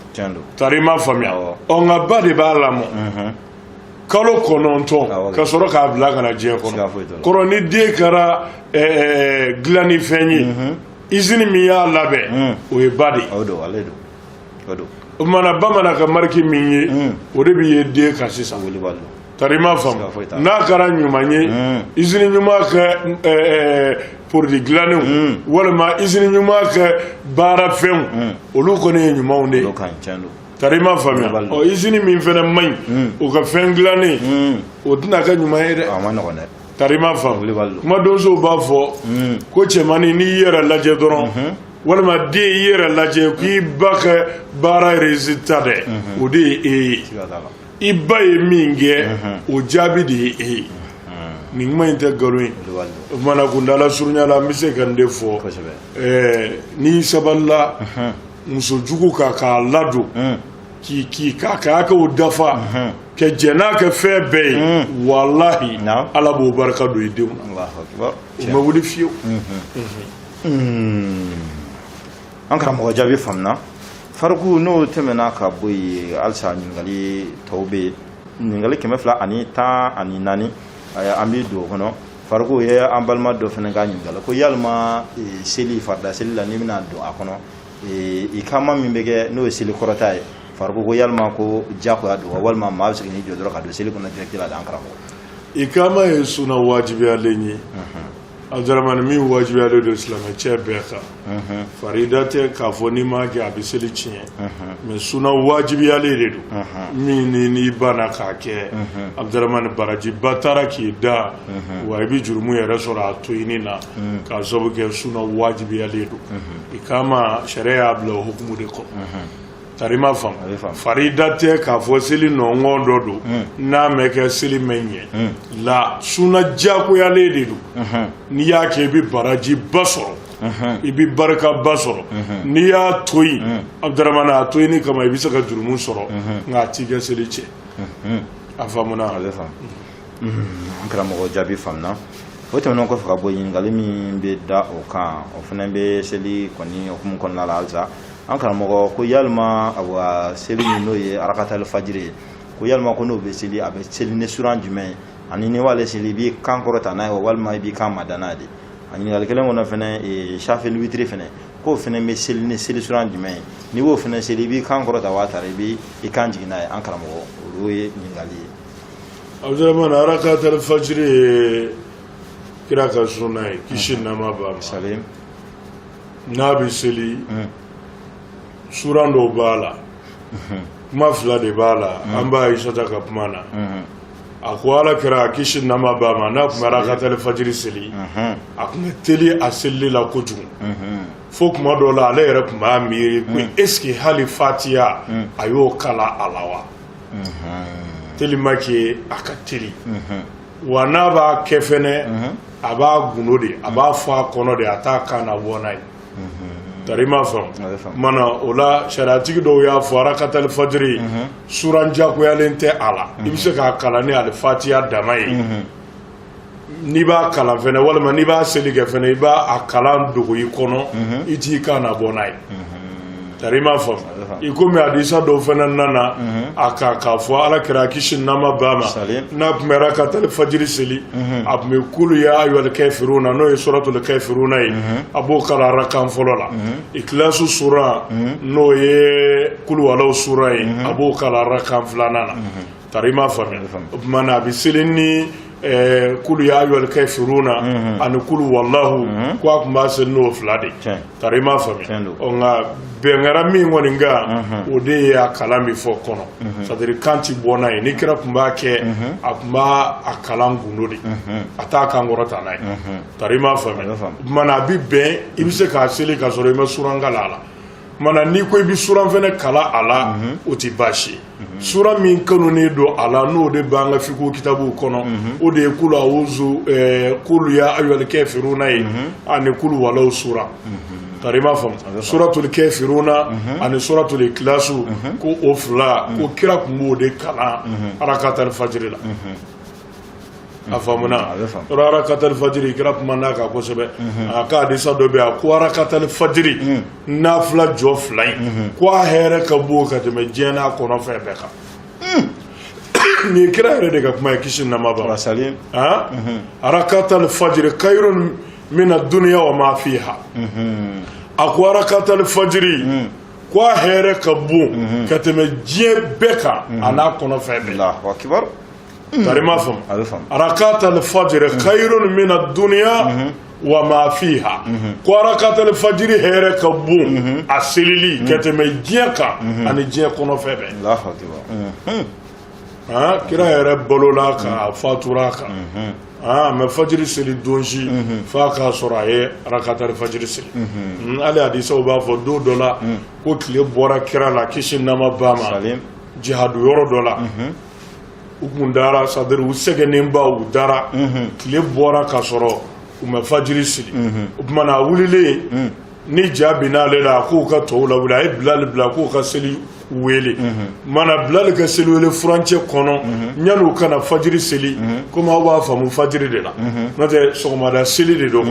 tarima famia onga bade balamo kalo kononto ka soro ka bla kana je kono koro ni de kara glani fenyi izini mi ya labe o ye bade odo aledo mana bamana ka marki minye o de bi ye de ka sisan wuli ballo tarima fam na kara nyumanye izini nyuma ka pour di glanu wala ma izini nyuma ka bara fem olu ko ne nyuma onde tarima fam o izini mi fena may o ka fen glane o dina ka nyuma yede amana ko ne tarima fam ma dozo ba fo ko chemani ni yera laje doron wala ma de yera laje ki baka bara resultat de o de ibaye minge o jabi de ni ma inte garoin mana kundala surunya la mise kan defo ni saballa muso jugu ka lado ki ka o dafa ke jena ke febe wallahi ala bo baraka do idem Allahu akbar ma wudi fiyo an kara mo jabi famna farku no temena ka boy alsa ngali tawbe ngali kemefla ani ta ani nani ami do kono farko ye ambalma do fene ga nyingala ko yalma seli farda seli la nimina do akono ikama mimbege no seli korotay farko ko yalma ko jako adu walma ma bisigi ni jodoro ka do seli ko na directeur la ankara ko ikama ye suna wajibi alenyi Abdurrahman mi wajibi ale do islam chebeka faridate ka foni ma ga biseli chin me suna wajibi ale do mi ni bana ka ke Abdurrahman baraji batara ki da wa bi jurmu ya rasula to inina ka zobu ke suna wajibi ale do ikama sharia abla hukumu de ko tarima fam faridate ka fo seli no ngondo do na meke seli menye la suna jako ya le do ni yake bi baraji basoro i bɛ barikaba sɔrɔ n'i y'a to yen Abdramane a to yen ni kama i bɛ se ka jurumu sɔrɔ nka a t'i kɛ seli cɛ a faamuna a bɛ faamu an karamɔgɔ jaabi faamuna o tɛmɛnen kɔfɛ ka bɔ ɲininkali min bɛ da o kan o fana bɛ seli kɔni hukumu kɔnɔna la halisa an karamɔgɔ ko yalima awa seli min n'o ye arakatal fajiri ye ko yalima ko n'o bɛ seli a bɛ seli ni suran jumɛn ani ni wale seli i b'i kan kɔrɔta n'a ye walima i b'i kan mada n'a ye a ɲininkali kelen kɔnɔ fana safeli witiri fana k'o fana bɛ seli ni seli suran jumɛn ye n'i b'o fana seli i b'i kan kɔrɔta waa taara i b'i kan jigin n'a ye an karamɔgɔ o ye ɲininkali ye. Abdramane arakatal fajiri ye kira ka sunna ye kisi nama b'a ma n'a bɛ seli suran dɔw b'a la kuma fila de b'a la an b'a Aisata ka kuma na a ko ala kɛra kisi nama b'a ma n'a tun bɛ arakatal fajiri seli a tun bɛ teli a selili la kojugu fo kuma dɔw la ale yɛrɛ tun b'a miiri ko est-ce que hali fatiya a y'o kala a la wa tellement que a ka teli wa n'a b'a kɛ fɛnɛ a b'a gundo de a b'a fɔ a kɔnɔ de a t'a kan na bɔ n'a ye tari ma faamu mana o la sariatigi dɔw y'a fɔ arakatal fajiri suran jagoyalen tɛ a la i bɛ se k'a kalan ni alifatiya dama ye n'i b'a kalan fɛnɛ walima n'i b'a seli kɛ fɛnɛ i b'a kalan dogo i kɔnɔ i t'i kan na bɔ n'a ye tari ma faamu i komi hadisa dɔw fɛnɛ nana a k'a fɔ ala kɛra kisi nama b'a ma n'a tun bɛ arakatal fajiri seli a tun bɛ kulu ya ayyuhal kafiruna n'o ye suratul kafiruna ye a b'o kala arakan fɔlɔ la ikilasu sura n'o ye kulu walaw sura ye a b'o kala arakan filanan na tari ma faamu o tuma na a bɛ seli ni kulu ya ayyuhal kafiruna ani kulu wallahu ko a tun b'a seli n'o fila de tari ma faamu nka bɛnkɛra min kɔni kan o de ye a kalan min fɔ kɔnɔ c'est-à-dire kan ti bɔ n'a ye ni kira tun b'a kɛ a tun b'a a kalan gundo de a t'a kan kɔrɔta n'a ye tari ma faamu o tuma na a bɛ bɛn i bɛ se k'a seli k'a sɔrɔ i ma suran kala a la mana n'i ko i bɛ suran fɛnɛ kala a la o ti baasi ye suran min kanunen don a la n'o de b'an ka fiqhu kitabuw kɔnɔ o de ye kulu awuzu kulu ya ayyuhal kafiruna ye ani kulu walaw sura tari ma faamu suratul kafiruna ani suratul iklasu ko o fila ko kira tun b'o de kalan arakatal fajiri la a faamuna arakatal fajiri kira kuma n'a kan kosɛbɛ a ka hadisa dɔ bɛ yen a ko arakatal fajiri nafila jɔ fila in ko a hɛrɛ ka bon ka tɛmɛ diɲɛ n'a kɔnɔ fɛn bɛɛ kan nin ye kira yɛrɛ de ka kuma ye kisi nama b'a ma arakatal fajiri kayrun min ad-dunya wa ma fiha a ko arakatal fajiri ko a hɛrɛ ka bon ka tɛmɛ diɲɛ bɛɛ kan a n'a kɔnɔ fɛn bɛɛ tari ma faamu arakatal fajiri kayrun min ad-dunya wa ma fiha ko arakatal fajiri hɛrɛ ka bon a selili ka tɛmɛ diɲɛ kan ani diɲɛ kɔnɔ fɛn bɛɛ kira yɛrɛ balola ka fatura kan mɛ fajiri seli donsi f'a k'a sɔrɔ a ye arakatal fajiri seli hali hadisaw b'a fɔ don dɔ la ko tile bɔra kira la kisi nama b'a ma jihadu yɔrɔ dɔ la u kun dara c'est-à-dire u sɛgɛnnenba u dara tile bɔra k'a sɔrɔ u ma fajiri seli o tuma na a wulilen ni ja bin'ale la k'u ka tɔw lawuli a ye Bilal bila k'u ka seli wele mana Bilal ka seli wele furancɛ kɔnɔ yanni u kana fajiri seli komi aw b'a faamu fajiri de la n'o tɛ sɔgɔmada seli de don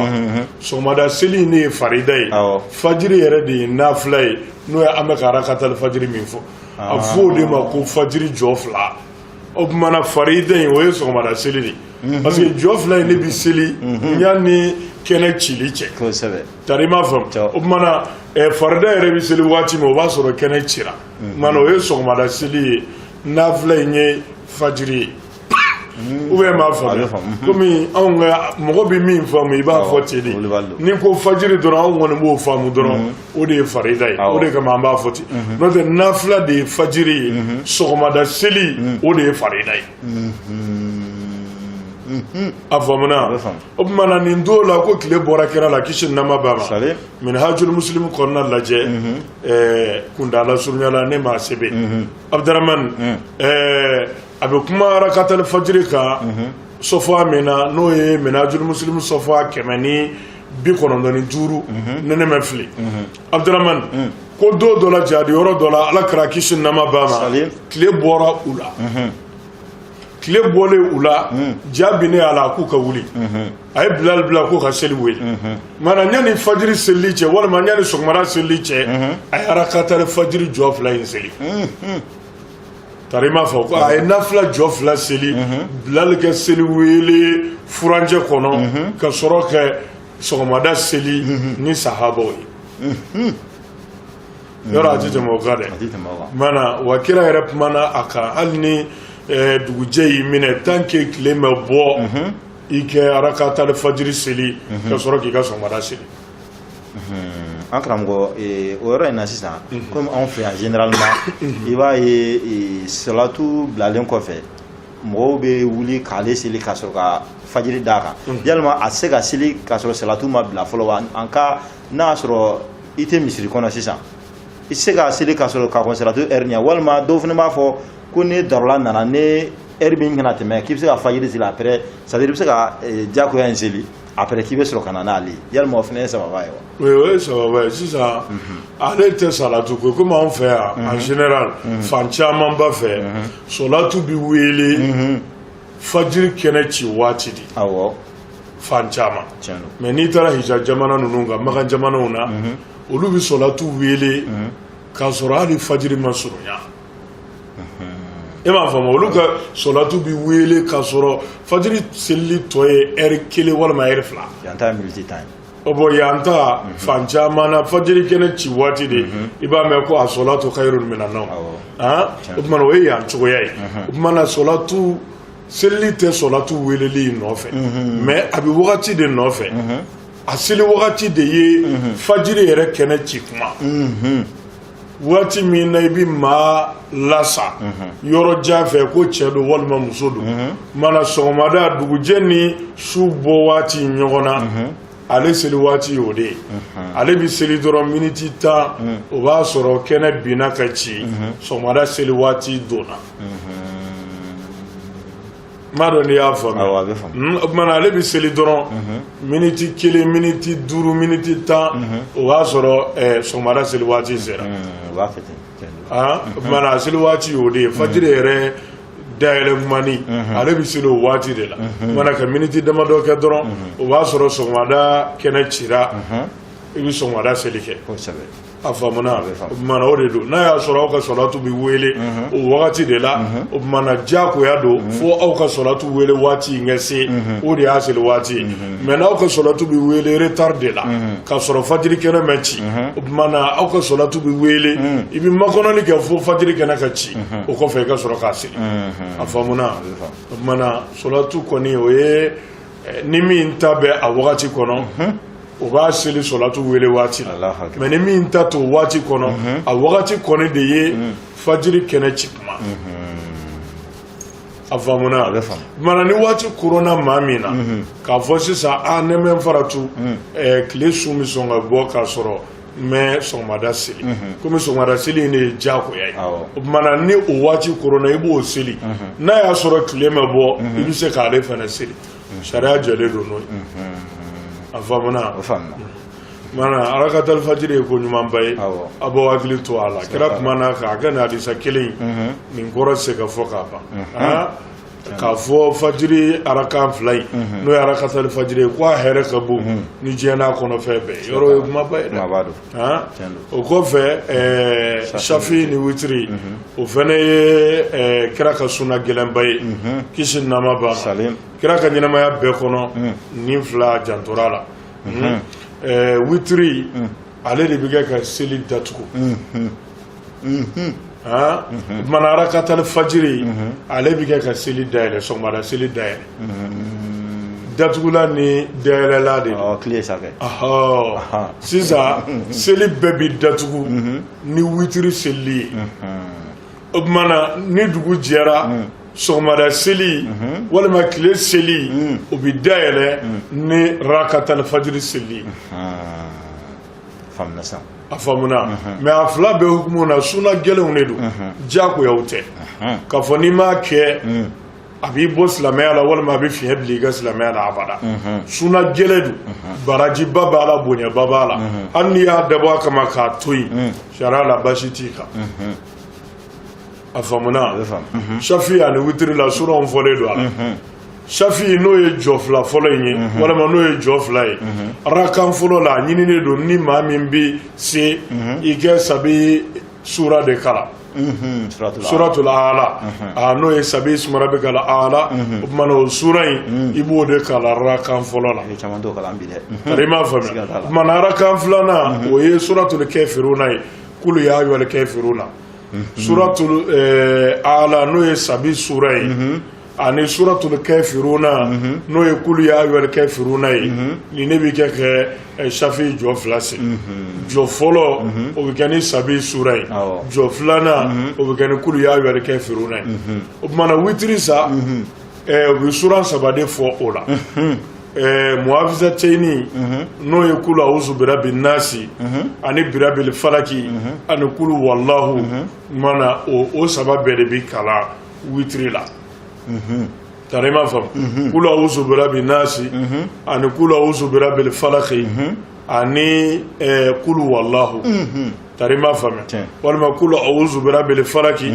sɔgɔmada seli ne ye farida ye fajiri yɛrɛ de ye nafila ye n'o ye an bɛ ka arakatal fajiri min fɔ a fɔ o de ma ko fajiri jɔ fila o tuma na farida in o ye sɔgɔmada seli de parce que jɔ fila in ne bɛ seli yanni kɛnɛ cili cɛ tari ma faamu o tuma na farida yɛrɛ bɛ seli waati min o b'a sɔrɔ kɛnɛ cira mana o ye sɔgɔmada seli ye nafila in ye fajiri ye ou bien m'a faamu komi anw ka mɔgɔ bɛ min faamu i b'a fɔ ten de ni ko fajiri dɔrɔn anw kɔni b'o faamu dɔrɔn o de ye farida ye o de kama an b'a fɔ ten n'o tɛ nafila de ye fajiri ye sɔgɔmada seli o de ye farida ye a faamuna o tuma na nin don la ko tile bɔra kira la kisi nama b'a ma minhajul muslim kɔnɔna lajɛ kundala surunyala ne m'a sɛbɛn Abdramane a bɛ kuma arakatal fajiri kan sɔfɔ min na n'o ye minhajul muslim sɔfɔ 120 95 nene me fili Abdurrahman ko do la jadi yoro do la ala kara kishin nama bama kile bora ula kile bole ula jabi ne ala ku ka wuli ay bilal ko ka seli weli mana nyani fajiri seli che wala ma nyani sokmara seli che ay harakata fajiri jofla yin seli tarima fo ko ay nafla jofla seli bilal ka seli weli furanje kono ka soroke sokmada seli ni sahaba yi yoro ajije mo gade mana wakira rep mana aka alni duguje yimine tanke kleme bo ike arakata le fajiri seli ka soro ki ka somada seli akramgo oro ina sisa comme on fait généralement il va salatu blalen ko fe mo be wuli kale seli ka soro ka fajiri daka yalma asega seli ka soro salatu ma bla folo anka na soro ite misiri kono sisa isega seli ka soro ka salatu ernia walma do fne ma fo ko ne darla nana ne erbi ngana teme ki bisa fajiri sila après ça dire bisa jako ya nseli après ki besro kana nali yal mo fne ça va oui ça va c'est ça aller te salatu ko comment on fait en général fancha mamba fait salatu bi wele fajiri kene ci wati di awo fancha ma mais ni tara hija jamana nunga maka jamana una olu bi salatu wele ka sura ali fajiri masurunya ema fama olu ka salatu bi wele ka soro fajiri seli toye kele wala ma fla yanta multi time obo yanta fancha mana fajiri kene ci wati de iba me ko as-salatu khairun minan nawm ubman we yan chugo yai ubman salatu seli te salatu wele li no fe mais abi wakati de no fe asili wakati de ye fajiri ere kene ci kuma wati min na ibi ma lasa yoro jafe ko chedo walma musodo mana somada duguje ni subo wati nyogona ale seli wati yode ale bi seli doro miniti ta o ba soro kene binaka ci somada seli wati dona mado ni ya fama mana ale bi seli doro miniti kele miniti duru miniti ta o ba soro somada seli wati zera mana seli wati yode fajire ere daele mani ale bi seli wati de la mana ka miniti dama do ke doro o ba soro somada kene chira ibi somada seli ke afamuna mana oredo na ya soro ka salatu bi wele o wakati de la o mana jako ya do fo au ka salatu wele wati ngese o de asel wati mena au ka salatu bi wele retard de la ka soro fajiri kena mechi o mana au ka salatu bi wele ibi makono ni ke fo fajiri kena ka chi o ko fe ka soro ka sel afamuna mana salatu koni o ye nimi ntabe a wakati kono o ba seli salatu wele wati mais ni min ta to wati kono a wakati kono de ye fajiri kene chikma afamuna mana ni wati corona mamina ka fosi sa a ne men faratu kle sumi songa bo ka soro mais somada seli comme somada seli ne jako yayi mana ni o wati corona ibo seli na ya soro kle me bo ibi se ka le fana seli sharia jele do no afamuna mana arakata alfajiri ko nyuman bay abo wakili to ala kira kuma na ka gana hadisa kilin min goro se ka foka ba ka fo fajiri arakan flay no arakata alfajiri ko here ka bu ni jena kono febe yoro kuma bay o ko fe shafi ni witri o fene kira ka suna gelen bay kishin nama ba kira ka nyina ma be kono ni fla jantorala witri ale de biga ka seli datuko mana arakata alfajiri ale biga ka seli daile somara seli daile datugula ni daile la de clear sake siza seli bebi datugu ni witri seli mana ni dugu jera somara seli wala ma kile seli obi daile ni rakata alfajiri seli famna sa afamuna mais afla be hukumuna suna gele unedu jako ya ute ka foni ma ke a b'i bɔ silamɛya la walima a bɛ fiɲɛ bila i ka silamɛya la abada suna gɛlɛ don barajiba b'a la bonyaba b'a la hali n'i y'a dabɔ a kama k'a to yen sariya la basi t'i kan a faamuna safi ani witiri la suraw fɔlen don a la safi n'o ye jɔ fila fɔlɔ in ye walima n'o ye jɔ fila ye arakan fɔlɔ la a ɲininen don ni maa min bɛ se i kɛ sabi sura de kala suratul Aala n'o ye sabi sumara bɛ kala Aala o tuma na o sura in i b'o de kala arakan fɔlɔ la i m'a faamuya o tuma na arakan filanan o ye suratul Kafiruna ye kulu ya ayyuhal kafiruna suratul Aala n'o ye sabi sura ye ani suratul Kafiruna n'o ye kulu ya ayyuhal kafiruna ye ni ne bɛ kɛ safi jɔ fila se jɔ fɔlɔ o bɛ kɛ ni sabi sura ye jɔ filanan o bɛ kɛ ni kulu ya ayyuhal kafiruna ye o tuma na witiri sa o bɛ sura saba de fɔ o la mu'awwizatayni n'o ye kulu a'udhu birabbin nasi ani birabbil falaki ani kulu wallahu mana o saba bɛɛ de bɛ kalan witiri la tari ma fam kulu a'udhu birabbin nasi ani kulu a'udhu birabbil falaki ani kulu wallahu tari ma fam walima kulu a'udhu birabbil falaki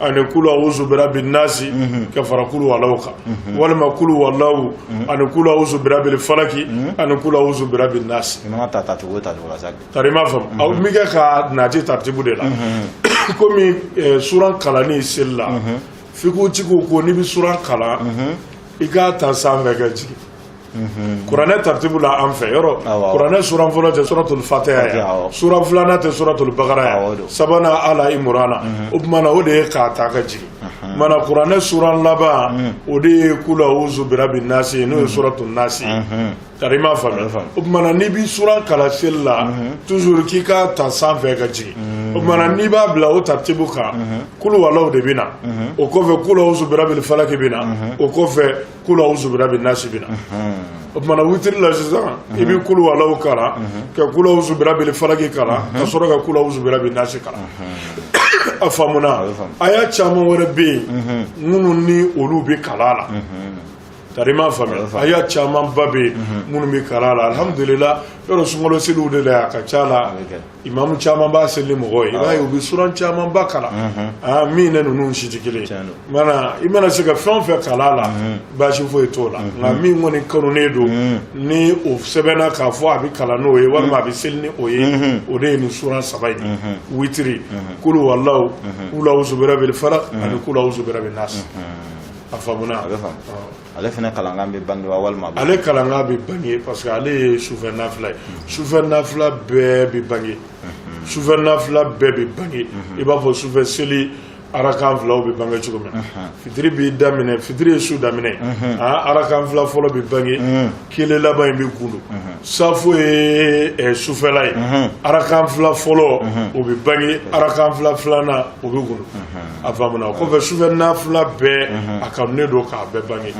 ani kulu a'udhu birabbin nasi ka fara kulu wallahu ka walima kulu wallahu ani kulu a'udhu birabbil falaki ani kulu a'udhu birabbin nasi tari ma fam aw mi kɛ ka nati tartibu de la komi suran kalani sella fiku tigiw ko n'i bɛ suran kalan i k'a ta sanfɛ ka jigin kuranɛ tartibu la an fɛ yɔrɔ kuranɛ suran fɔlɔ tɛ suratul fatiha ye suran filanan tɛ suratul bakara ye sabanan ala imurana o tuma na o de ye k'a ta ka jigin mana kuranɛ suran laban o de ye kulu a'udhu birabbin nasi n'o ye suratul nasi tari ma faamuya o tuma na n'i bɛ suran kalan seli la toujours k'i k'a ta sanfɛ ka jigin o tuma na n'i b'a bila o tartibu kan kulu walaw de bɛ na o kɔfɛ kulu a'udhu birabbil falaki bɛ na o kɔfɛ kulu a'udhu birabbin nasi bɛ na o tuma na witiri la sisan i bɛ kulu walaw kalan ka kulu a'udhu birabbil falaki kalan ka sɔrɔ ka kulu a'udhu birabbin nasi kalan a faamuna a y'a caman wɛrɛ bɛ yen minnu ni olu bɛ kalan la tari ma faamuya a y'a caman ba bɛ yen minnu bɛ kalan la alhamdulillah yɔrɔ sunkalo seliw de la a ka ca la imamu caman b'a seli mɔgɔ ye i b'a ye u bɛ suran caman ba kalan min ne ninnu si tɛ kelen mana i mana se ka fɛn o fɛn kalan la baasi foyi t'o la nka min kɔni kanunen don ni o sɛbɛnna k'a fɔ a bɛ kalan n'o ye walima a bɛ seli ni o ye o de ye nin suran saba ye witiri kulu wallahu kulu a'udhu birabbil falaq ani kulu a'udhu birabbin nas a faamuna ale fana kalankan bɛ bange wa walima ale kalankan bɛ bange parce que ale ye sufɛ nafila ye sufɛ nafila bɛɛ bɛ bange sufɛ nafila bɛɛ bɛ bange i b'a fɔ sufɛ seli arakan filaw bɛ bange cogo min na fitiri b'i daminɛ fitiri ye su daminɛ arakan fila fɔlɔ bɛ bange kelen laban in bɛ gundu safo ye sufɛla ye arakan fila fɔlɔ o bɛ bange arakan fila filanan o bɛ gundu a faamuna o kɔfɛ sufɛ nafila bɛɛ a kanunen don k'a bɛɛ bange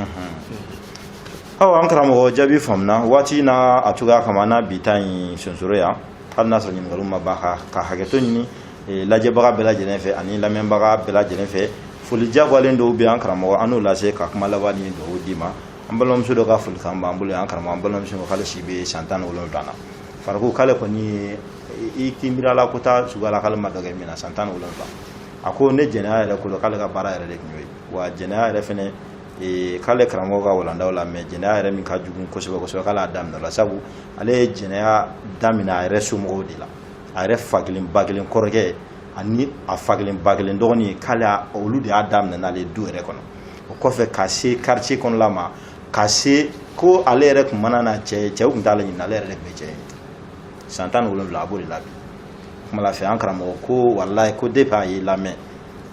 aw an karamɔgɔ jaabi faamuna waati n'a a cogoya kama n'a bi ta in sonsoro yan hali n'a sɔrɔ ɲininkaliw ma ban ka hakɛto ɲini lajɛbaga bɛɛ lajɛlen fɛ ani lamɛnbaga bɛɛ lajɛlen fɛ foli diyagoyalen dɔw bɛ an karamɔgɔ an n'o lase ka kuma laban ni dugawu d'i ma an balimamuso dɔ ka folikan b'an bolo an karamɔgɔ an balimamuso ko k'ale si bɛ san 17 na fariko k'ale kɔni i t'i miiri a la ko taa sugu la k'ale ma dɔ kɛ min na san 17 a ko ne jɛnɛya yɛrɛ ko k'ale ka baara yɛrɛ de tun y'o ye wa jɛnɛya yɛrɛ fɛnɛ k'ale karamɔgɔ ka walandaw la mais jɛnɛya yɛrɛ min ka jugu kosɛbɛ kosɛbɛ k'ale y'a daminɛ o la sabu ale ye jɛnɛya daminɛ a yɛrɛ somɔgɔw de la a yɛrɛ fa kelen ba kelen kɔrɔkɛ ani a fa kelen ba kelen dɔgɔnin k'ale olu de y'a daminɛ n'ale du yɛrɛ kɔnɔ o kɔfɛ ka se quartier kɔnɔla ma ka se ko ale yɛrɛ tun mana na cɛw tun t'ale ɲini ale yɛrɛ de tun bɛ cɛ ɲini san 17 a b'o de la bi kuma la fɛ an karamɔgɔ ko walayi ko depuis a y'i lamɛn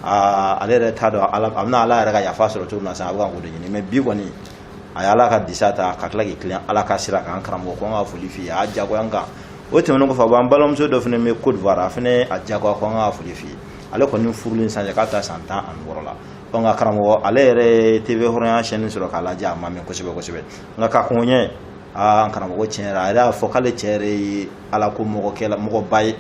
ale yɛrɛ t'a dɔn a bɛna ala yɛrɛ ka yafa sɔrɔ cogo min na sisan a bɛ ka ko de ɲini mais bi kɔni a ye ala ka disa ta ka tila k'i tilen ala ka sira kan an karamɔgɔ ko an ka foli f'i ye a diyagoya an kan o tɛmɛnen kɔfɛ an balimamuso dɔ fana bɛ Côte d'Ivoire a fana a diyagoya ko an ka foli f'i ye ale kɔni furulen sanjɛ k'a ta san 16 la nka karamɔgɔ ale yɛrɛ TV hɔrɔnya chaîne sɔrɔ k'a lajɛ a ma mɛn kosɛbɛ kosɛbɛ nka ka kun ɲɛ an karamɔgɔ tiɲɛ yɛrɛ a yɛrɛ y'a fɔ k'ale cɛ yɛrɛ ye ala ko mɔgɔba ye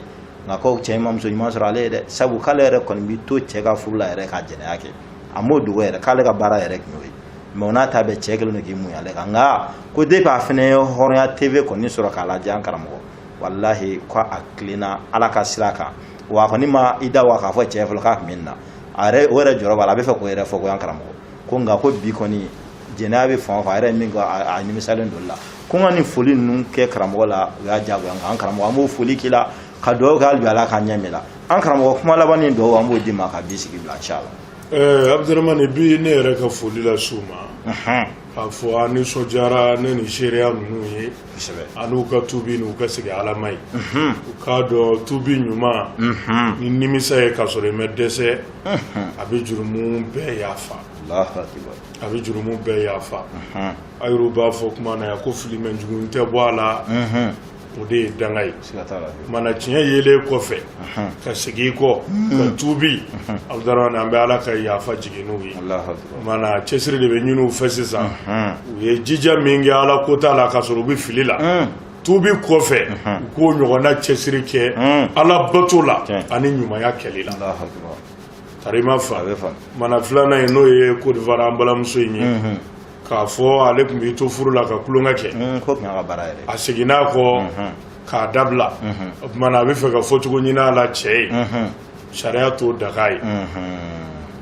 nka ko cɛ ma muso ɲuman sɔrɔ ale ye dɛ sabu k'ale yɛrɛ kɔni bɛ to cɛ ka furu la yɛrɛ ka jɛnɛya kɛ amo dugo yɛrɛ k'ale ka baara yɛrɛ kun y'o ye mais o n'a ta bɛɛ cɛ kelen don k'i muɲu ale kan nka ko depuis a fɛnɛ ye hɔrɔnya TV kɔni sɔrɔ k'a lajɛ an karamɔgɔ wallahi ko a tilenna Ala ka sira kan wa kɔni ma i da wa k'a fɔ cɛ fɔlɔ k'a kun bɛ nin na a yɛrɛ o yɛrɛ jɔrɔ b'a la a bɛ fɛ k'o yɛrɛ fɔ ko an karamɔgɔ ko nka ko bi kɔni jɛnɛya bɛ fan o fan a yɛrɛ ye min kɛ a nimisalen don la ko n ka nin foli ninnu kɛ karamɔgɔ la o y'a diyagoya nka an karamɔgɔ an b'o foli k'i la ka dugawu kɛ hali bi Ala k'a ɲɛ min la an karamɔgɔ kuma laban ni dugawu an b'o d'i ma ka bi sigi bila inchallah. Abdurahmani bi ne yɛrɛ ka foli la s'u ma a fɔ an nisɔndiyara ne ni seereya ninnu ye an'u ka tubi n'u ka segin Ala ma ye u k'a dɔn tubi ɲuman ni nimisa ye k'a sɔrɔ i ma dɛsɛ a bɛ jurumu bɛɛ yafa a bɛ jurumu bɛɛ yafa ayiru b'a fɔ kuma na yan ko filimɛjugu tɛ bɔ a la o de ye danga ye mana tiɲɛ yelen kɔfɛ ka segin kɔ ka tubi Abdurahmani an bɛ Ala ka yafa jigin n'u ye mana cɛsiri de bɛ ɲini u fɛ sisan u ye jija min kɛ Ala ko t'a la k'a sɔrɔ u bɛ fili la tubi kɔfɛ u k'o ɲɔgɔnna cɛsiri kɛ Ala bato la ani ɲumanya kɛli la tarima fa mana filanan ye n'o ye Côte d'Ivoire an balimamuso in ye k'a fɔ ale tun b'i to furu la ka kulonkɛ kɛ a seginna kɔ k'a dabila o tumana a bɛ fɛ ka fɔcogo ɲini a la cɛ ye sariya t'o daga ye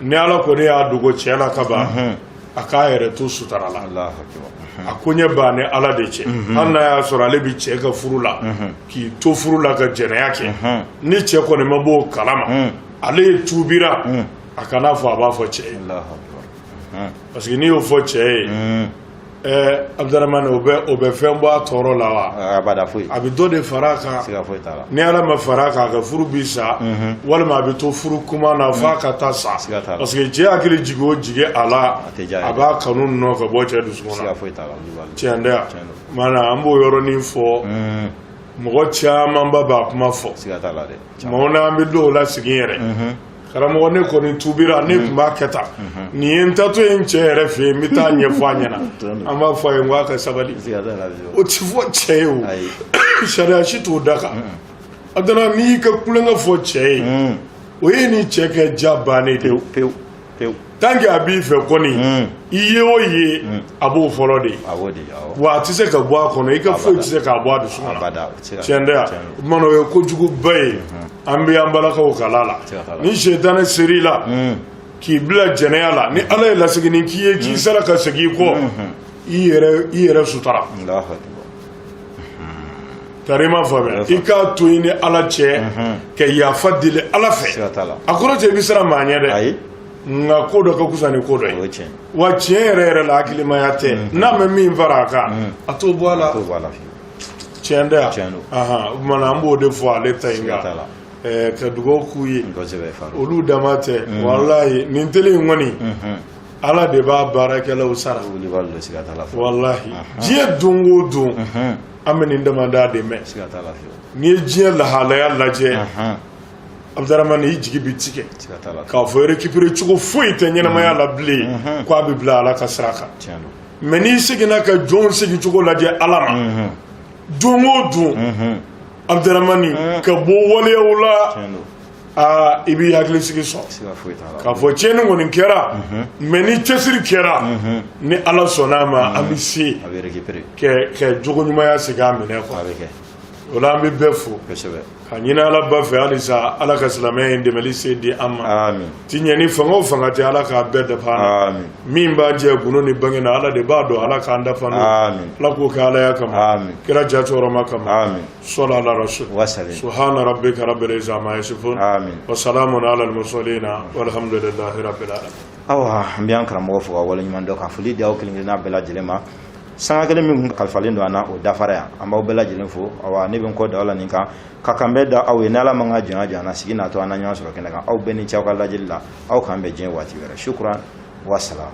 ni Ala kɔni y'a dogo cɛ la ka ban a k'a yɛrɛ to sutara la a ko ɲɛ b'a ni Ala de cɛ hali n'a y'a sɔrɔ ale bɛ cɛ ka furu la k'i to furu la ka jɛnɛya kɛ ni cɛ kɔni ma b'o kalama ale ye tubira a kana fɔ a b'a fɔ cɛ ye parce que n'i y'o fɔ cɛ ye Abdurahmani o bɛ fɛn bɔ a tɔɔrɔ la wa a bɛ dɔ de fara a kan ni Ala ma fara a kan a ka furu bi sa walima a bɛ to furu kuma na f'a ka taa sa parce que cɛ hakili jigi o jigi a la a b'a kanu nɔ ka bɔ cɛ dusukun na tiɲɛ tɛ wa maana an b'o yɔrɔnin fɔ mɔgɔ camanba b'a kuma fɔ maaw n'an bɛ don o la sigi yɛrɛ karamɔgɔ ne kɔni tubira ne tun b'a kɛ tan nin ye n taatɔ ye n cɛ yɛrɛ fɛ yen n bɛ taa ɲɛfɔ a ɲɛna an b'a fɔ a ye n k'a ka sabali o tɛ fɔ cɛ ye o sariya si t'o da kan a dana n'i y'i ka kulonkɛ fɔ cɛ ye o ye ni cɛ kɛ ja bannen de pewu tant que a b'i fɛ kɔni i ye o ye a b'o fɔlɔ de wa a tɛ se ka bɔ a kɔnɔ i ka foyi tɛ se k'a bɔ a dusukun na tiɲɛ tɛ wa o tumana o ye kojuguba ye an bɛ an balakaw kala la ni sɛtanɛ ser'i la k'i bila jɛnɛya la ni Ala ye lasiginin k'i ye k'i sera ka segin i kɔ i yɛrɛ sutara tarima faamuya i k'a to i ni Ala cɛ ka yafa deli Ala fɛ a kɔrɔ tɛ i bɛ siran maa ɲɛ dɛ nka ko dɔ ka kusa ni ko dɔ ye wa tiɲɛ yɛrɛ la hakilimaya tɛ n'a mɛ min fara a kan a t'o bɔ a la tiɲɛ tɛ wa o tumana an b'o de fɔ ale ta in kan ka dugawu k'u ye olu dama tɛ walahi nin teli in kɔni Ala de b'a baarakɛlaw sara walahi diɲɛ don o don an bɛ nin damada de mɛn n'i ye diɲɛ lahalaya lajɛ Abdurahmani i jigi bi tigɛ k'a fɔ récupérer cogo foyi tɛ ɲɛnamaya la bilen k'a bɛ bila Ala ka sira kan mais n'i seginna ka jɔnw segi cogo lajɛ Ala ma don o don Abdurahmani ka bɔ waleyaw la i b'i hakili sigi sɔn k'a fɔ tiɲɛni kɔni kɛra mais ni cɛsiri kɛra ni Ala sɔnn'a ma an bɛ se ka jogo ɲumanya segin a minɛ o la an bɛ bɛɛ fo ka ɲini Ala ba fɛ halisa Ala ka silamɛya in dɛmɛli se di an ma ti ɲɛ ni fanga o fanga tɛ Ala k'a bɛɛ dafa an na min b'an jɛ gundo ni bange na Ala de b'a dɔn Ala k'an dafa n'o Ala k'o kɛ Alaya kama kira jatɔrɔma kama sɔli ala rasul subhana rabbika rabbil izzati amma yasifun wa salamun ala al mursalin walhamdulillahi rabbil alamin awa an bɛ an karamɔgɔ fo ka waleɲuman dɔn ka foli di aw kelen-kelenna bɛɛ lajɛlen ma sanga kelen min kalifalen don an na o dafara yan an b'aw bɛɛ lajɛlen fo awa ne bɛ n kɔ da aw la nin kan ka kan bɛ da aw ye ni Ala man ka janya janya sigi natɔ an na ɲɔgɔn sɔrɔ kɛnɛ kan aw bɛɛ ni ce aw ka lajɛli la aw k'an bɛn diɲɛ waati wɛrɛ shukran wa salam